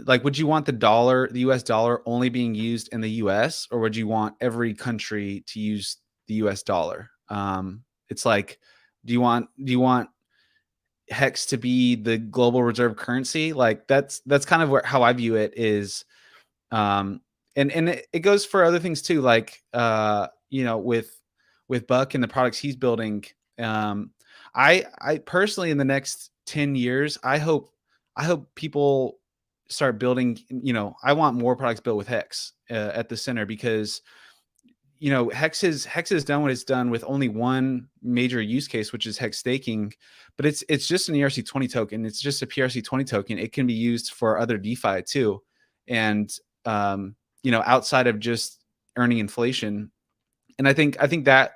B: Like, would you want the US dollar only being used in the US, or would you want every country to use the US dollar? It's like, do you want Hex to be the global reserve currency? Like, that's kind of how I view it is. And it goes for other things too. Like, with Buck and the products he's building. I personally, in the next 10 years, I hope people start building, I want more products built with Hex at the center, because Hex has done what it's done with only one major use case, which is Hex staking, but it's just an ERC20 token. It's just a PRC20 token. It can be used for other DeFi too. And, outside of just earning inflation. And I think that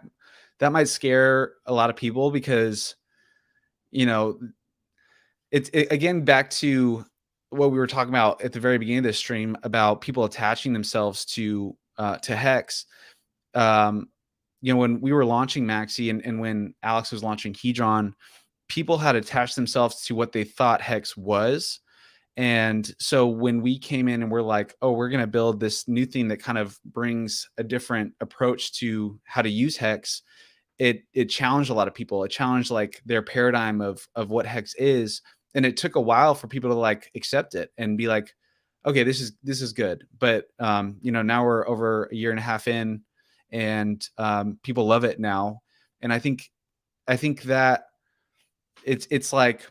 B: might scare a lot of people, because, it's again, back to what we were talking about at the very beginning of this stream about people attaching themselves to Hex. When we were launching Maxi and when Alex was launching Hedron, people had attached themselves to what they thought Hex was. And so when we came in and we're like, oh, we're going to build this new thing that kind of brings a different approach to how to use Hex, it challenged a lot of people. It challenged like their paradigm of what Hex is. And it took a while for people to like accept it and be like, okay, this is good. But, now we're over a year and a half in, and people love it now. And I think that it's like,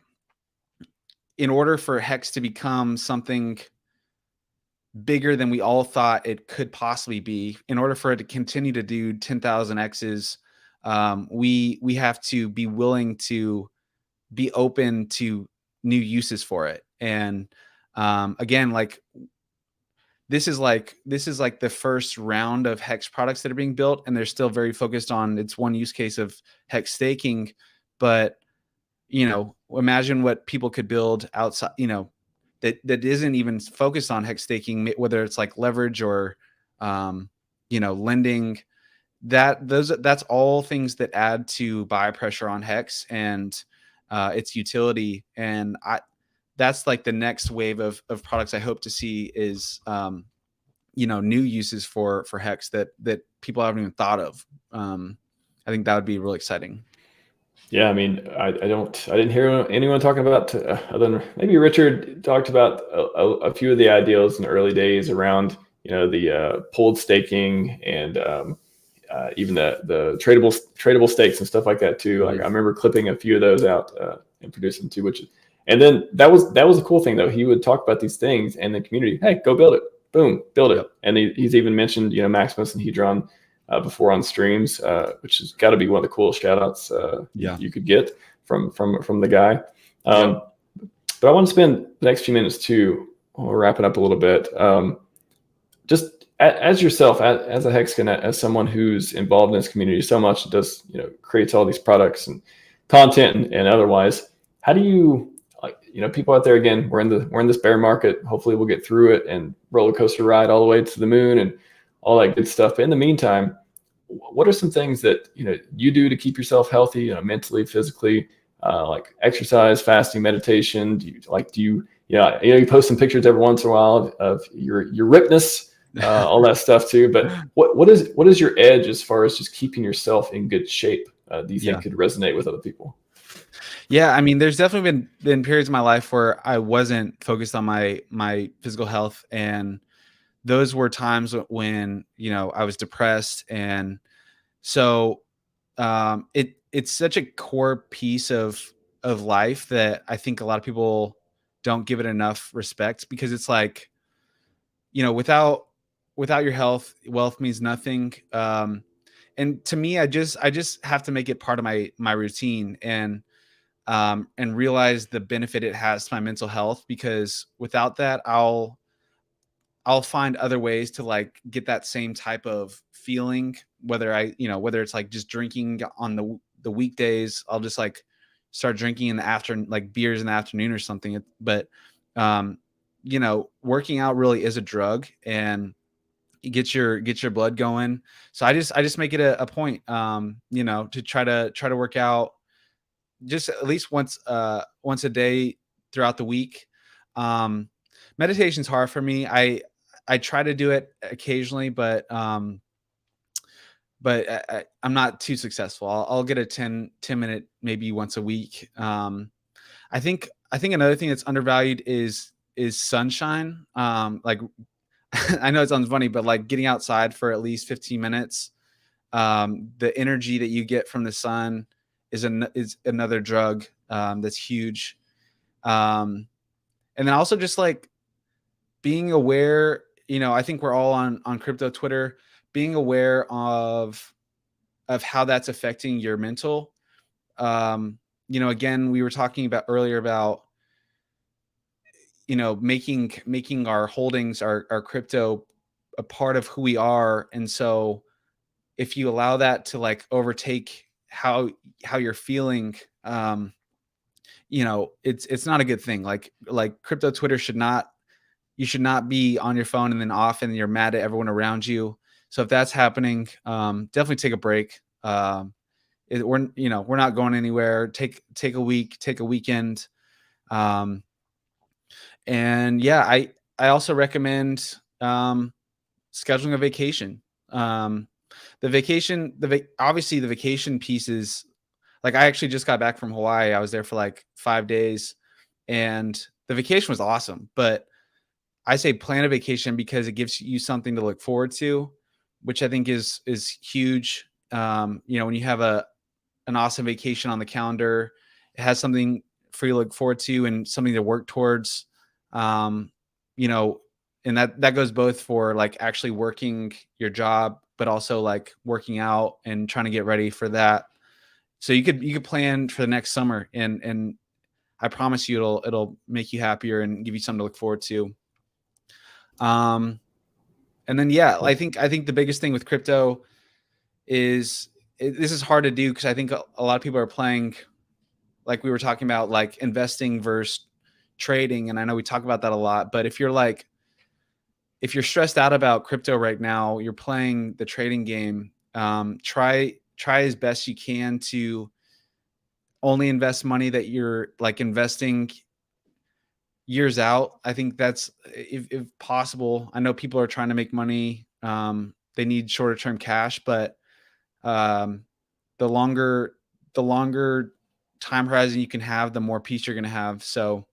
B: in order for Hex to become something bigger than we all thought it could possibly be, in order for it to continue to do 10,000 X's, we have to be willing to be open to new uses for it. And again, like this is like the first round of Hex products that are being built, and they're still very focused on its one use case of Hex staking. But imagine what people could build outside, that isn't even focused on Hex staking, whether it's like leverage or, lending. That's all things that add to buy pressure on Hex and its utility. And that's like the next wave of products I hope to see is, new uses for Hex that people haven't even thought of. I think that would be really exciting.
A: Yeah, I mean, I didn't hear anyone talking about, other than maybe Richard talked about a few of the ideals in the early days around, the pooled staking and even the tradable stakes and stuff like that too. Like, I remember clipping a few of those out and producing too, and then that was a cool thing though. He would talk about these things and the community, hey, go build it, boom, build it. And he's even mentioned, Maximus and Hedron before on streams, which has got to be one of the coolest shout outs you could get from the guy. But I want to spend the next few minutes too, we'll wrap it up a little bit, just as yourself, as a Hexagon, as someone who's involved in this community so much, does, creates all these products and content and otherwise, how do you, like, people out there, again, we're in this bear market. Hopefully we'll get through it and roller coaster ride all the way to the moon and all that good stuff. But in the meantime, what are some things that you do to keep yourself healthy, mentally, physically, like exercise, fasting, meditation? You post some pictures every once in a while of your ripness, all that stuff too. But what is your edge as far as just keeping yourself in good shape? Do you think could resonate with other people?
B: Yeah, I mean, there's definitely been periods in my life where I wasn't focused on my physical health, and those were times when I was depressed, and so it's such a core piece of life that I think a lot of people don't give it enough respect, because it's like, without your health, wealth means nothing. And to me, I just have to make it part of my routine, and realize the benefit it has to my mental health, because without that, I'll find other ways to like get that same type of feeling, whether it's like just drinking on the weekdays. I'll just like start drinking in the afternoon, like beers in the afternoon or something. But working out really is a drug, and it gets your blood going. So I just make it a point, to try to work out just at least once a day throughout the week. Meditation's hard for me. I try to do it occasionally, but I'm not too successful. I'll get a 10 minute maybe once a week. I think another thing that's undervalued is sunshine. Like I know it sounds funny, but like getting outside for at least 15 minutes, the energy that you get from the sun is another drug that's huge. And then also just like being aware, I think we're all on crypto Twitter, being aware of how that's affecting your mental. Again, we were talking about earlier about, making our holdings, our crypto, a part of who we are. And so if you allow that to like overtake how you're feeling, it's not a good thing. Like crypto Twitter you should not be on your phone and then off and you're mad at everyone around you. So if that's happening, definitely take a break. We're not going anywhere. Take a week, take a weekend. And yeah, I also recommend scheduling a vacation. Obviously the vacation piece is like, I actually just got back from Hawaii. I was there for like 5 days, and the vacation was awesome. But I say plan a vacation because it gives you something to look forward to, which I think is huge. When you have an awesome vacation on the calendar, it has something for you to look forward to and something to work towards. And that goes both for like actually working your job, but also like working out and trying to get ready for that. So you could plan for the next summer, and I promise you it'll make you happier and give you something to look forward to. And then, yeah, I think the biggest thing with crypto is this is hard to do, because I think a lot of people are playing, like we were talking about, like investing versus trading. And I know we talk about that a lot, but if you're stressed out about crypto right now, you're playing the trading game, try as best you can to only invest money that you're like investing years out. I think that's, if possible. I know people are trying to make money. They need shorter term cash, but the longer time horizon you can have, the more peace you're going to have. So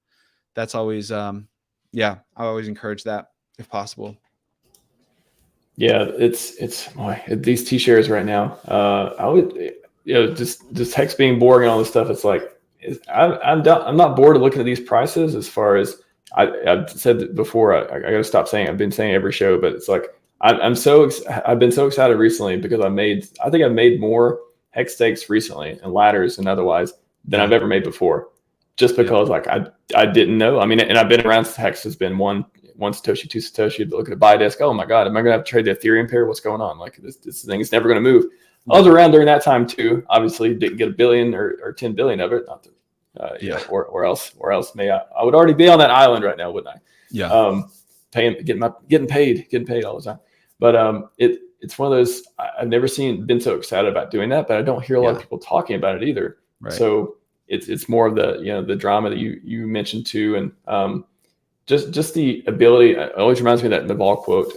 B: that's always, I always encourage that if possible.
A: Yeah, it's boy, these T-shares right now. I would, just text being boring and all this stuff. It's like I'm not bored of looking at these prices. As far as I've said that before, I got to stop saying. I've been saying every show, but it's like I've been so excited recently because I think I've made more hex stakes recently and ladders and otherwise than I've ever made before. Just because like I didn't know. I mean, and I've been around since hex has been one 1 Satoshi, 2 Satoshi, look at a buy desk. Oh my God, am I going to have to trade the Ethereum pair? What's going on? Like this thing is never going to move. I was around during that time too. Obviously, didn't get a billion or 10 billion of it. Not to, you know, or else may I would already be on that island right now, wouldn't I?
B: Yeah.
A: Getting paid all the time. But it's one of those, I've never been so excited about doing that, but I don't hear a lot of people talking about it either.
B: Right.
A: So it's more of the, you know, the drama that you mentioned too, and just the ability. It always reminds me of that Naval quote.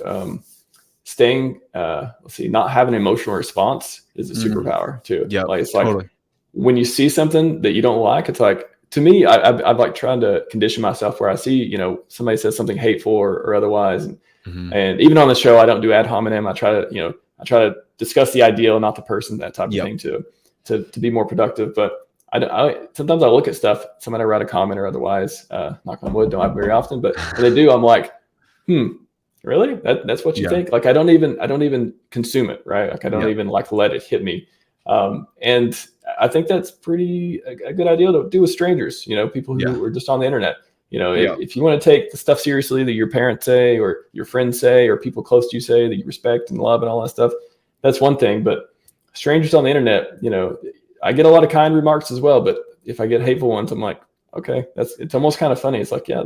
A: Not having an emotional response is a superpower too.
B: Yeah,
A: like it's
B: totally.
A: like when you see something that you don't like, it's like, to me, I've like trying to condition myself where I see, you know, somebody says something hateful or otherwise, and even on the show, I don't do ad hominem. I try to discuss the ideal, not the person, that type of thing, to be more productive. But I sometimes I look at stuff, somebody write a comment or otherwise, knock on wood, don't happen very often, but when they do, I'm like, really? That's what you think? Like I don't even consume it, right? Like I don't even like let it hit me. And I think that's a good idea to do with strangers, you know, people who are just on the internet. You know, if you want to take the stuff seriously that your parents say or your friends say or people close to you say that you respect and love and all that stuff, that's one thing. But strangers on the internet, you know, I get a lot of kind remarks as well. But if I get hateful ones, I'm like, okay, it's almost kind of funny. It's like, yeah,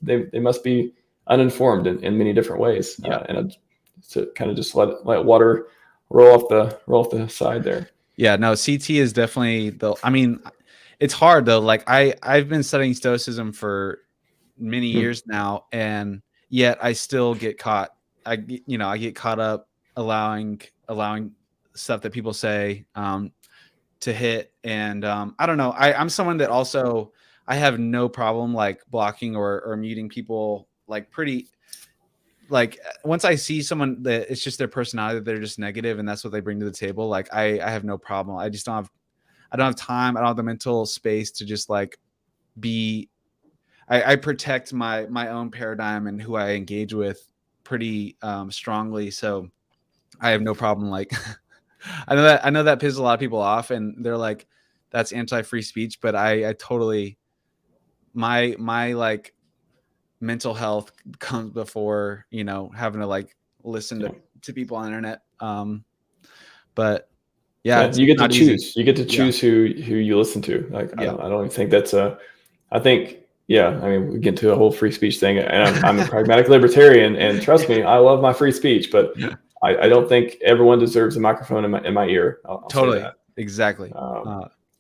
A: they must be uninformed in many different ways. And to kind of just let water roll off the side there.
B: Yeah, no, CT is definitely I mean, it's hard though. Like I've been studying Stoicism for many years now, and yet I still get caught. I get caught up allowing stuff that people say to hit. And I don't know. I'm someone that also, I have no problem like blocking or muting people, like pretty, like once I see someone that it's just their personality, they're just negative and that's what they bring to the table. Like I have no problem. I just don't have time. I don't have the mental space to just like I protect my own paradigm and who I engage with pretty strongly. So I have no problem. Like I know that pisses a lot of people off and they're like, that's anti-free speech, but I totally, my like mental health comes before, you know, having to like listen to people on the internet. But yeah,
A: you get to choose.
B: Easy.
A: You get to choose who you listen to. Like I don't even think that's I think, I mean, we get to a whole free speech thing, and I'm a pragmatic libertarian, and trust me, I love my free speech, but I don't think everyone deserves a microphone in my ear. I'll
B: totally
A: say that.
B: Exactly.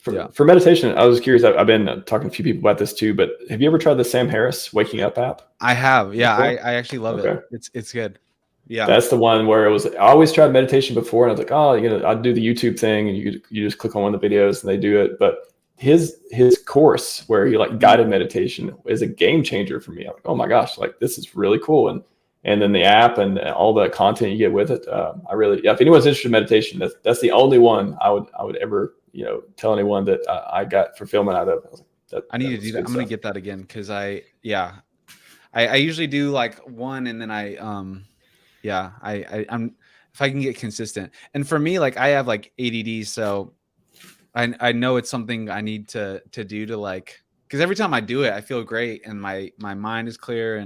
A: For meditation, I was curious. I've been talking to a few people about this too, but have you ever tried the Sam Harris Waking Up app?
B: I have. Yeah, I actually love it. It's good. Yeah,
A: that's the one where I always tried meditation before, and I was like, oh, you know, I'd do the YouTube thing, and you just click on one of the videos and they do it. But his course where he like guided meditation is a game changer for me. I'm like, oh my gosh, like this is really cool. And then the app and all the content you get with it. I really, if anyone's interested in meditation, that's the only one I would ever, you know, tell anyone that I got fulfillment out of.
B: I need to do that. I'm going to get that again. Cause I usually do like one and then I'm if I can get consistent. And for me, like I have like ADD. So I know it's something I need to do to like, cause every time I do it, I feel great and my mind is clear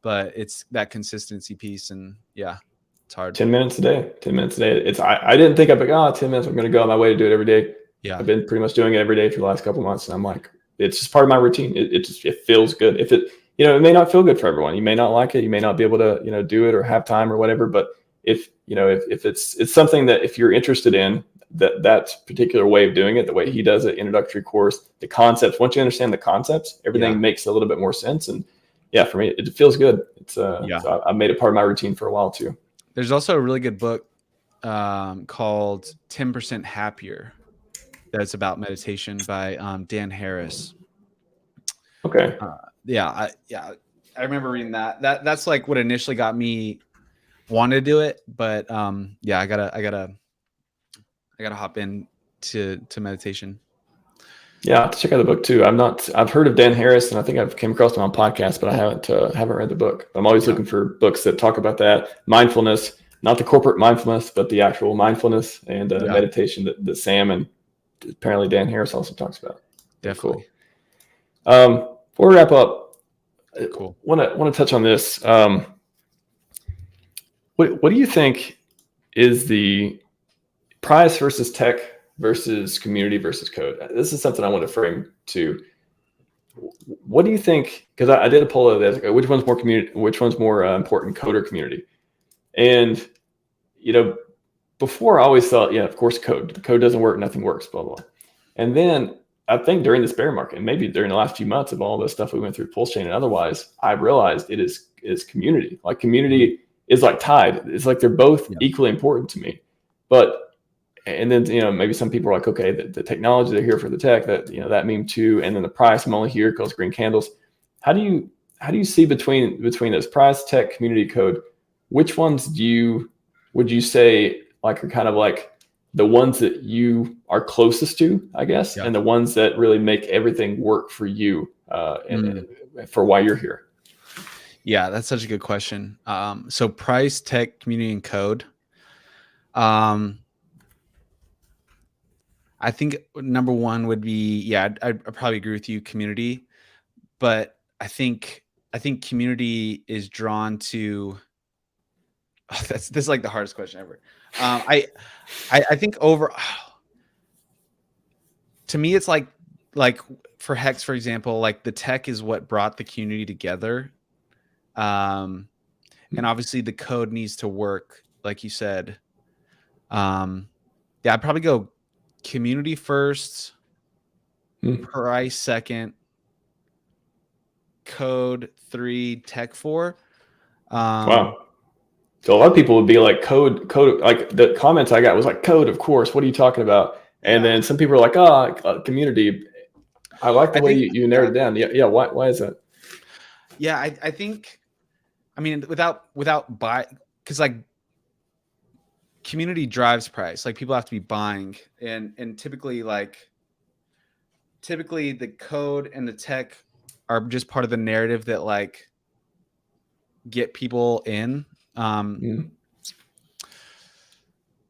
B: but it's that consistency piece. And it's hard.
A: 10 minutes a day. I didn't think I'd be like, 10 minutes. I'm going to go on my way to do it every day. Yeah. I've been pretty much doing it every day for the last couple of months. And I'm like, it's just part of my routine. It feels good. If it, you know, it may not feel good for everyone. You may not like it. You may not be able to, you know, do it or have time or whatever. But if it's something that if you're interested in, that particular way of doing it, the way he does it, introductory course, the concepts, once you understand the concepts, everything makes a little bit more sense. And for me, it feels good. It's so I made it part of my routine for a while too.
B: There's also a really good book called 10% Happier that's about meditation by Dan Harris.
A: Okay.
B: I remember reading that. That's like what initially got me want to do it, but I gotta hop in to meditation.
A: Yeah, I have to check out the book too. I've heard of Dan Harris and I think I've came across him on podcasts, but I haven't read the book. I'm always looking for books that talk about that mindfulness, not the corporate mindfulness, but the actual mindfulness and meditation that Sam and apparently Dan Harris also talks about.
B: Definitely.
A: Cool. Before we wrap up,
B: Cool.
A: Want to touch on this. What do you think is the price versus tech versus community versus code? This is something I want to frame too. What do you think? Because I did a poll of this. Which one's more community? Which one's more important, code or community? And before I always thought, yeah, of course, code. The code doesn't work, nothing works, blah blah. And then I think during this bear market, and maybe during the last few months of all the stuff we went through, PulseChain and otherwise, I realized it is community. Like community is like tied. It's like they're both equally important to me. And then maybe some people are like, okay, the technology, they're here for the tech, that meme too, and then the price, I'm only here because green candles. How do you see between those price, tech, community, code? Which ones would you say like are kind of like the ones that you are closest to, I guess, and the ones that really make everything work for you and for why you're here?
B: Yeah, that's such a good question. So price, tech, community, and code. I think number one would be, I'd probably agree with you, community. But I think community is drawn to. Oh, this is like the hardest question ever. I think to me, it's like for Hex, for example, like the tech is what brought the community together. And obviously the code needs to work, like you said. I'd probably go community first, price second, code 3, tech 4.
A: Wow. So a lot of people would be like code, like the comments I got was like code, of course. What are you talking about? And then some people are like, community. I like the way you narrowed it down. Yeah. Why is that?
B: Yeah, I think, I mean, without because like community drives price. Like people have to be buying, and typically the code and the tech are just part of the narrative that like get people in.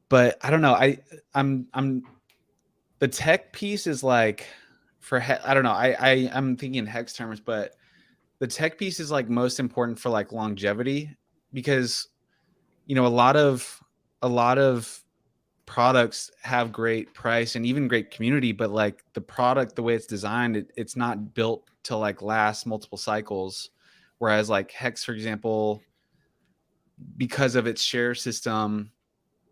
B: But I don't know. I'm the tech piece is like I don't know. I'm thinking in Hex terms, but the tech piece is like most important for like longevity, because a lot of products have great price and even great community, but like the product, the way it's designed, it's not built to like last multiple cycles. Whereas like Hex, for example, because of its share system,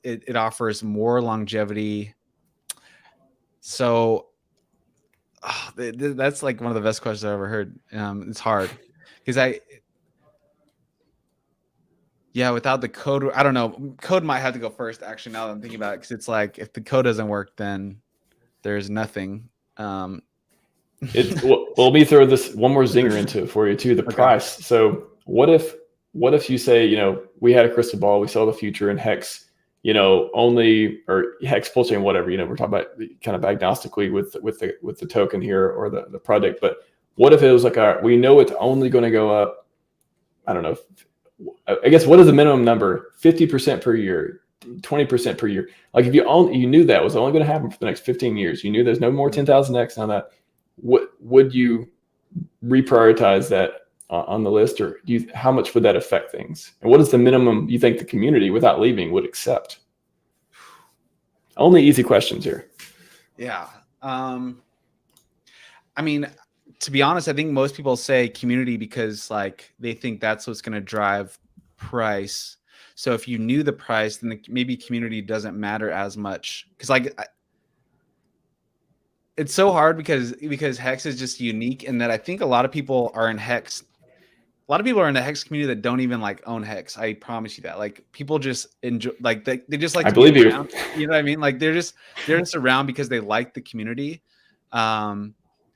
B: it offers more longevity. So that's like one of the best questions I've ever heard. It's hard because without the code, I don't know. Code might have to go first, actually, now that I'm thinking about it, because it's like if the code doesn't work, then there's nothing.
A: Well, let me throw this one more zinger into it for you too. The price. So what if you say, we had a crystal ball, we saw the future in Hex, only, or Hex, PulseChain, whatever, we're talking about kind of agnostically with the token here or the project. But what if it was like, we know it's only going to go up, I don't know, I guess, what is the minimum number? 50% per year, 20% per year. Like if you knew that was only going to happen for the next 15 years, you knew there's no more 10,000x on that. Would you reprioritize that on the list, or how much would that affect things? And what is the minimum you think the community, without leaving, would accept? Only easy questions here.
B: Yeah. I mean, to be honest, I think most people say community because like they think that's what's going to drive price. So if you knew the price, then maybe community doesn't matter as much. Because like it's so hard because Hex is just unique in that I think a lot of people are in Hex. A lot of people are in the Hex community that don't even like own Hex. I promise you that. Like people just enjoy, like they just like.
A: I believe you.
B: Around, you know what I mean? Like they're just around because they like the community,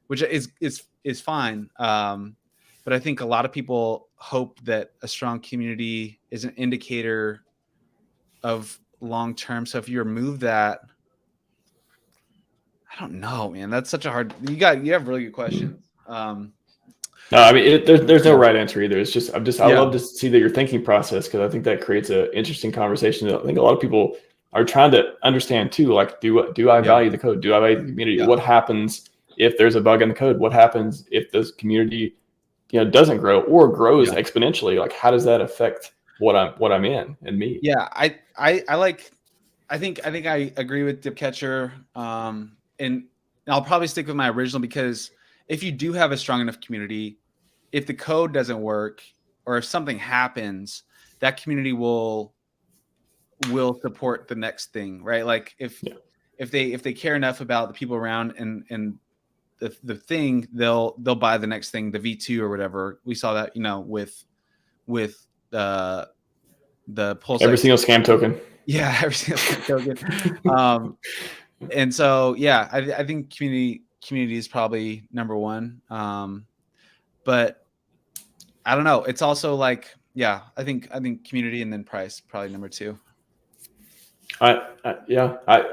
B: which is fine. But I think a lot of people hope that a strong community is an indicator of long term. So if you remove that, I don't know, man. That's such a hard. You have really good questions.
A: No, I mean, there's no right answer either. It's just I love to see that your thinking process, because I think that creates an interesting conversation. I think a lot of people are trying to understand too. Like, do I value the code? Do I value the community? What happens if there's a bug in the code? What happens if this community doesn't grow or grows
B: Yeah.
A: exponentially, like how does that affect what I'm in and me?
B: Yeah, I think I agree with Dipcatcher. And I'll probably stick with my original, because if you do have a strong enough community, if the code doesn't work or if something happens, that community will support the next thing, right? Like if they care enough about the people around and the thing, they'll buy the next thing, the V2 or whatever. We saw that, with the
A: Every
B: PulseX.
A: single scam token.
B: Yeah, every single scam token. And so yeah, I think community is probably number one. But I don't know. It's also like, yeah, I think community and then price probably number two.
A: I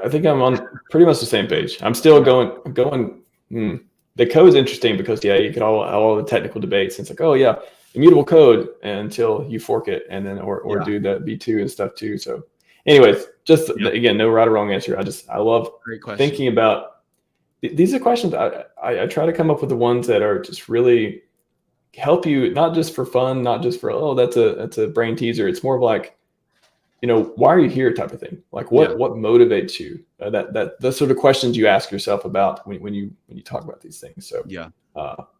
A: think I'm on pretty much the same page. I'm still going. The code is interesting because you get all the technical debates. It's like, oh yeah, immutable code until you fork it, and then or do the V2 and stuff too. So, anyways, just again, no right or wrong answer. I love thinking about these are questions. I try to come up with the ones that are just really help you, not just for fun, not just for that's a brain teaser. It's more of like, why are you here type of thing. Like what motivates you? The sort of questions you ask yourself about when you talk about these things. So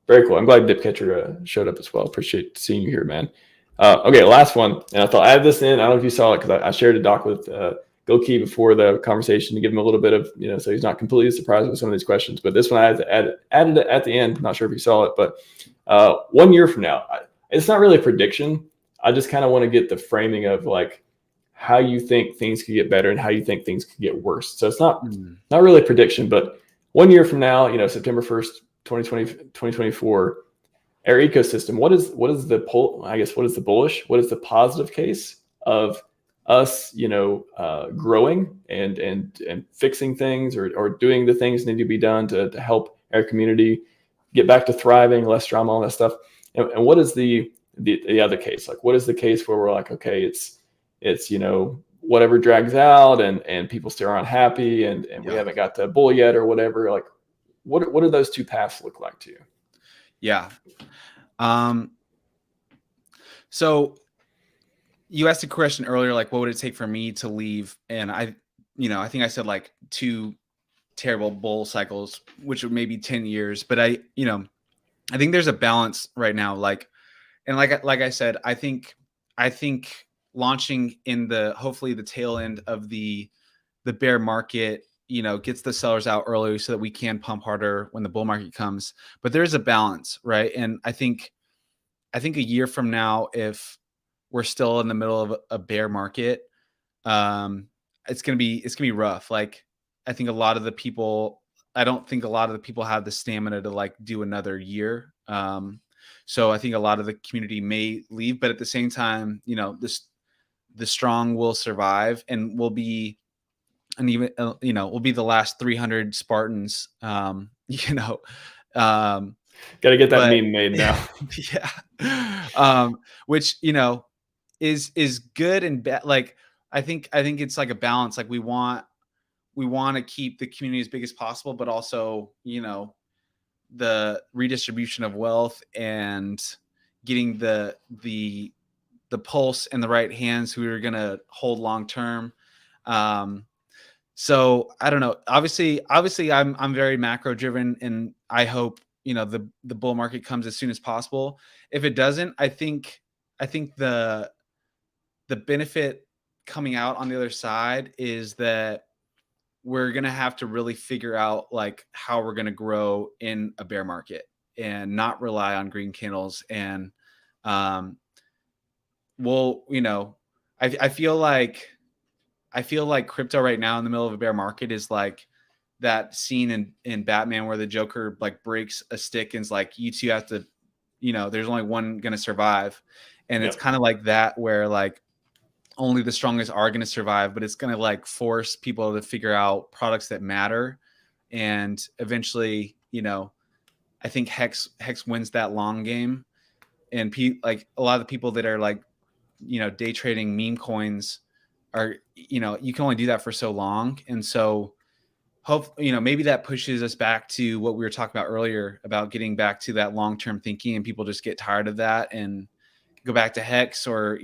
A: very cool. I'm glad Dipcatcher showed up as well. Appreciate seeing you here, man. Okay, last one. And I thought I had this in. I don't know if you saw it because I shared a doc with Goki before the conversation to give him a little bit of, so he's not completely surprised with some of these questions. But this one I added it at the end. Not sure if you saw it, but 1 year from now, it's not really a prediction. I just kind of want to get the framing of like how you think things could get better and how you think things could get worse. So it's not really a prediction, but 1 year from now, September 1st, 2024, our ecosystem, what is the bullish, what is the positive case of us, growing and fixing things or doing the things that need to be done to help our community get back to thriving, less drama, all that stuff. And what is the other case? Like, what is the case where we're like, okay, it's whatever drags out and people still aren't happy and we haven't got to bull yet or whatever. Like, what do those two paths look like to you?
B: Yeah. So you asked a question earlier, like what would it take for me to leave? And I think I said like 2 terrible bull cycles, which would maybe 10 years. But I think there's a balance right now. Like I said, I think launching in hopefully the tail end of the bear market, gets the sellers out early so that we can pump harder when the bull market comes. But there is a balance, right? And I think a year from now, if we're still in the middle of a bear market, it's gonna be rough. Like I don't think a lot of the people have the stamina to like do another year. So I think a lot of the community may leave, but at the same time, the strong will survive and will be, and even will be the last 300 Spartans.
A: Got to get that meme made now.
B: Yeah. Which is good and bad. Like I think it's like a balance. Like we want to keep the community as big as possible, but also the redistribution of wealth and getting the pulse in the right hands who are going to hold long term. So I don't know. Obviously I'm very macro driven, and I hope the bull market comes as soon as possible. If it doesn't, I think the benefit coming out on the other side is that we're going to have to really figure out like how we're going to grow in a bear market and not rely on green candles. And I feel like crypto right now in the middle of a bear market is like that scene in Batman where the Joker like breaks a stick and is like, you two have to, there's only one going to survive. And it's kind of like that where like only the strongest are going to survive, but it's going to like force people to figure out products that matter. And eventually, I think Hex wins that long game. And like a lot of the people that are like, day trading meme coins are, you can only do that for so long. And so maybe that pushes us back to what we were talking about earlier about getting back to that long-term thinking, and people just get tired of that and go back to Hex, or,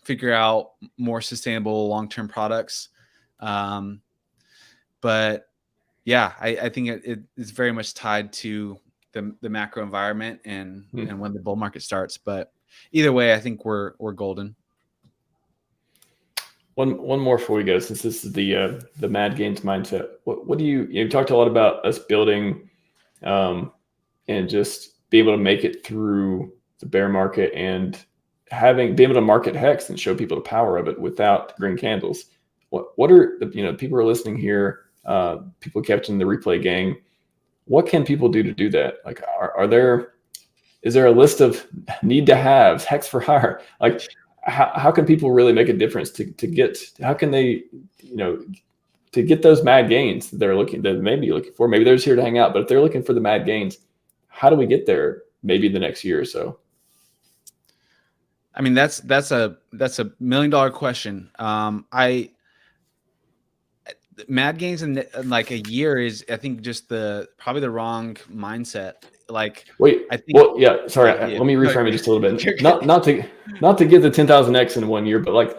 B: figure out more sustainable long-term products. But yeah, I think it is very much tied to the macro environment and when the bull market starts. But either way, I think we're golden.
A: One more before we go, since this is the mad gains mindset. What do you talked a lot about us building, and just be able to make it through the bear market and be able to market Hex and show people the power of it without green candles. What are people are listening here, people catching the replay gang. What can people do to do that? Like, is there a list of need to haves, Hex for hire? Like, how can people really make a difference how can they, to get those mad gains that they may be looking for? Maybe they're just here to hang out, but if they're looking for the mad gains, how do we get there maybe the next year or so?
B: I mean, that's a $1 million question. Mad gains in like a year is, I think, just probably the wrong mindset. Like,
A: wait,
B: I think,
A: sorry, let me reframe it just a little bit. Not to get the 10,000x in 1 year, but like,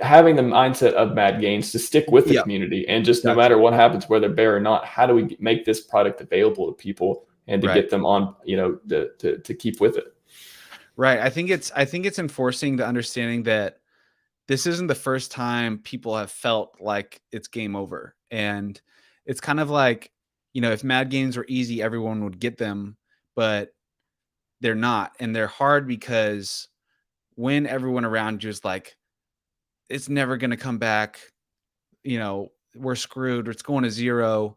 A: having the mindset of mad gains to stick with the community, and just no matter what happens, whether bear or not, how do we make this product available to people and to get them on, to keep with it?
B: Right. I think it's enforcing the understanding that this isn't the first time people have felt like it's game over. And it's kind of like, if mad gains were easy, everyone would get them, but they're not. And they're hard because when everyone around you is like, it's never going to come back, we're screwed, or it's going to zero.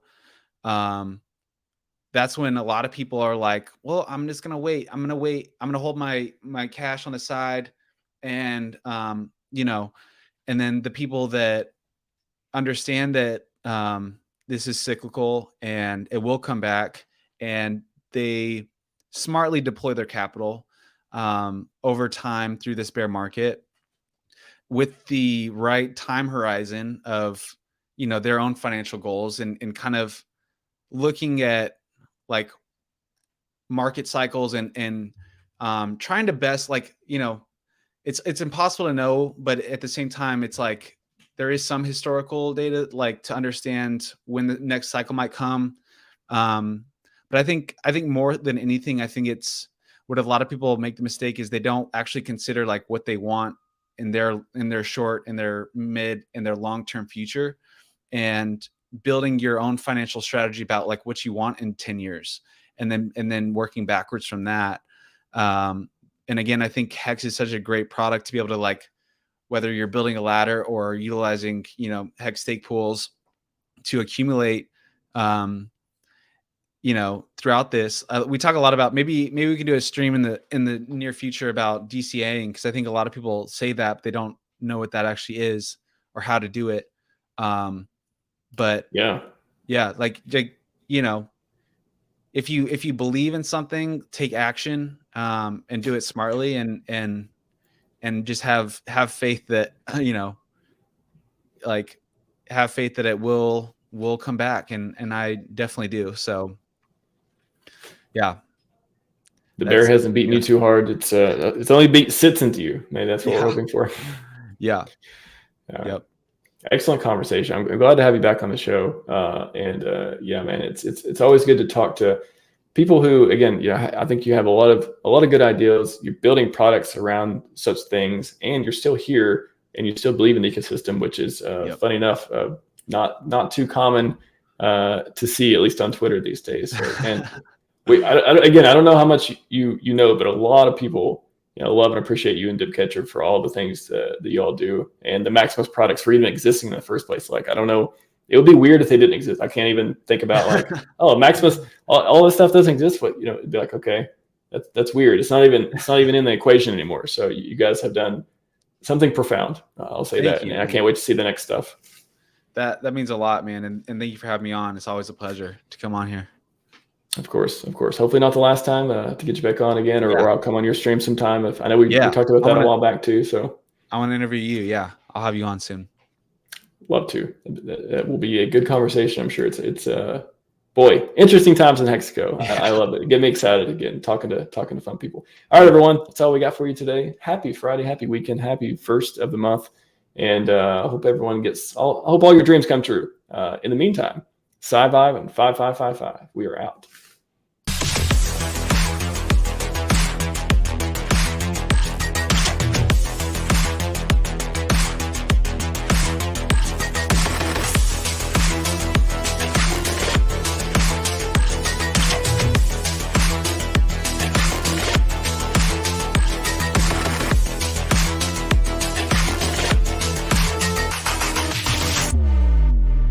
B: That's when a lot of people are like, well, I'm just going to wait. I'm going to hold my cash on the side. And, and then the people that understand that, this is cyclical and it will come back, and they smartly deploy their capital, over time through this bear market with the right time horizon of, their own financial goals, and kind of looking at like market cycles and trying to best, like, it's impossible to know, but at the same time, it's like there is some historical data, like, to understand when the next cycle might come. But I think more than anything, I think it's what a lot of people make the mistake is they don't actually consider like what they want in their short, in their mid, and their long-term future, and building your own financial strategy about like what you want in 10 years, and then working backwards from that. And again, I think Hex is such a great product to be able to, like, whether you're building a ladder or utilizing, Hex stake pools to accumulate, throughout this. We talk a lot about, maybe we can do a stream in the near future about DCAing, because I think a lot of people say that, but they don't know what that actually is or how to do it. But like, if you believe in something, take action, and do it smartly, and just have faith that, like, have faith that it will come back. And I definitely do. So yeah.
A: The bear hasn't beaten you too hard. It's only sits into you. Maybe that's what we're hoping for.
B: Yeah. Yep.
A: Excellent conversation. I'm glad to have you back on the show. Yeah, man, it's always good to talk to people who, again, I think you have a lot of good ideas. You're building products around such things, and you're still here, and you still believe in the ecosystem, which is funny enough, not too common to see, at least on Twitter these days. So, and I don't know how much you know, but a lot of people love and appreciate you and Dibcatcher for all the things that you all do, and the Maximus products for even existing in the first place. Like, I don't know, it would be weird if they didn't exist. I can't even think about like, oh, Maximus, all this stuff doesn't exist, but it'd be like, okay, that's weird. It's not even in the equation anymore. So you guys have done something profound. I'll say that, and I can't wait to see the next stuff.
B: That means a lot, man, and thank you for having me on. It's always a pleasure to come on here.
A: Of course. Hopefully not the last time to get you back on again, or I'll come on your stream sometime. I know we talked about that a while back too. So
B: I want to interview you. Yeah, I'll have you on soon.
A: Love to. That will be a good conversation. I'm sure it's boy, interesting times in Mexico. I love it. Get me excited again, talking to fun people. All right, everyone. That's all we got for you today. Happy Friday, happy weekend, happy first of the month. And I hope everyone I hope all your dreams come true. In the meantime, Scivive and 5555. We are out.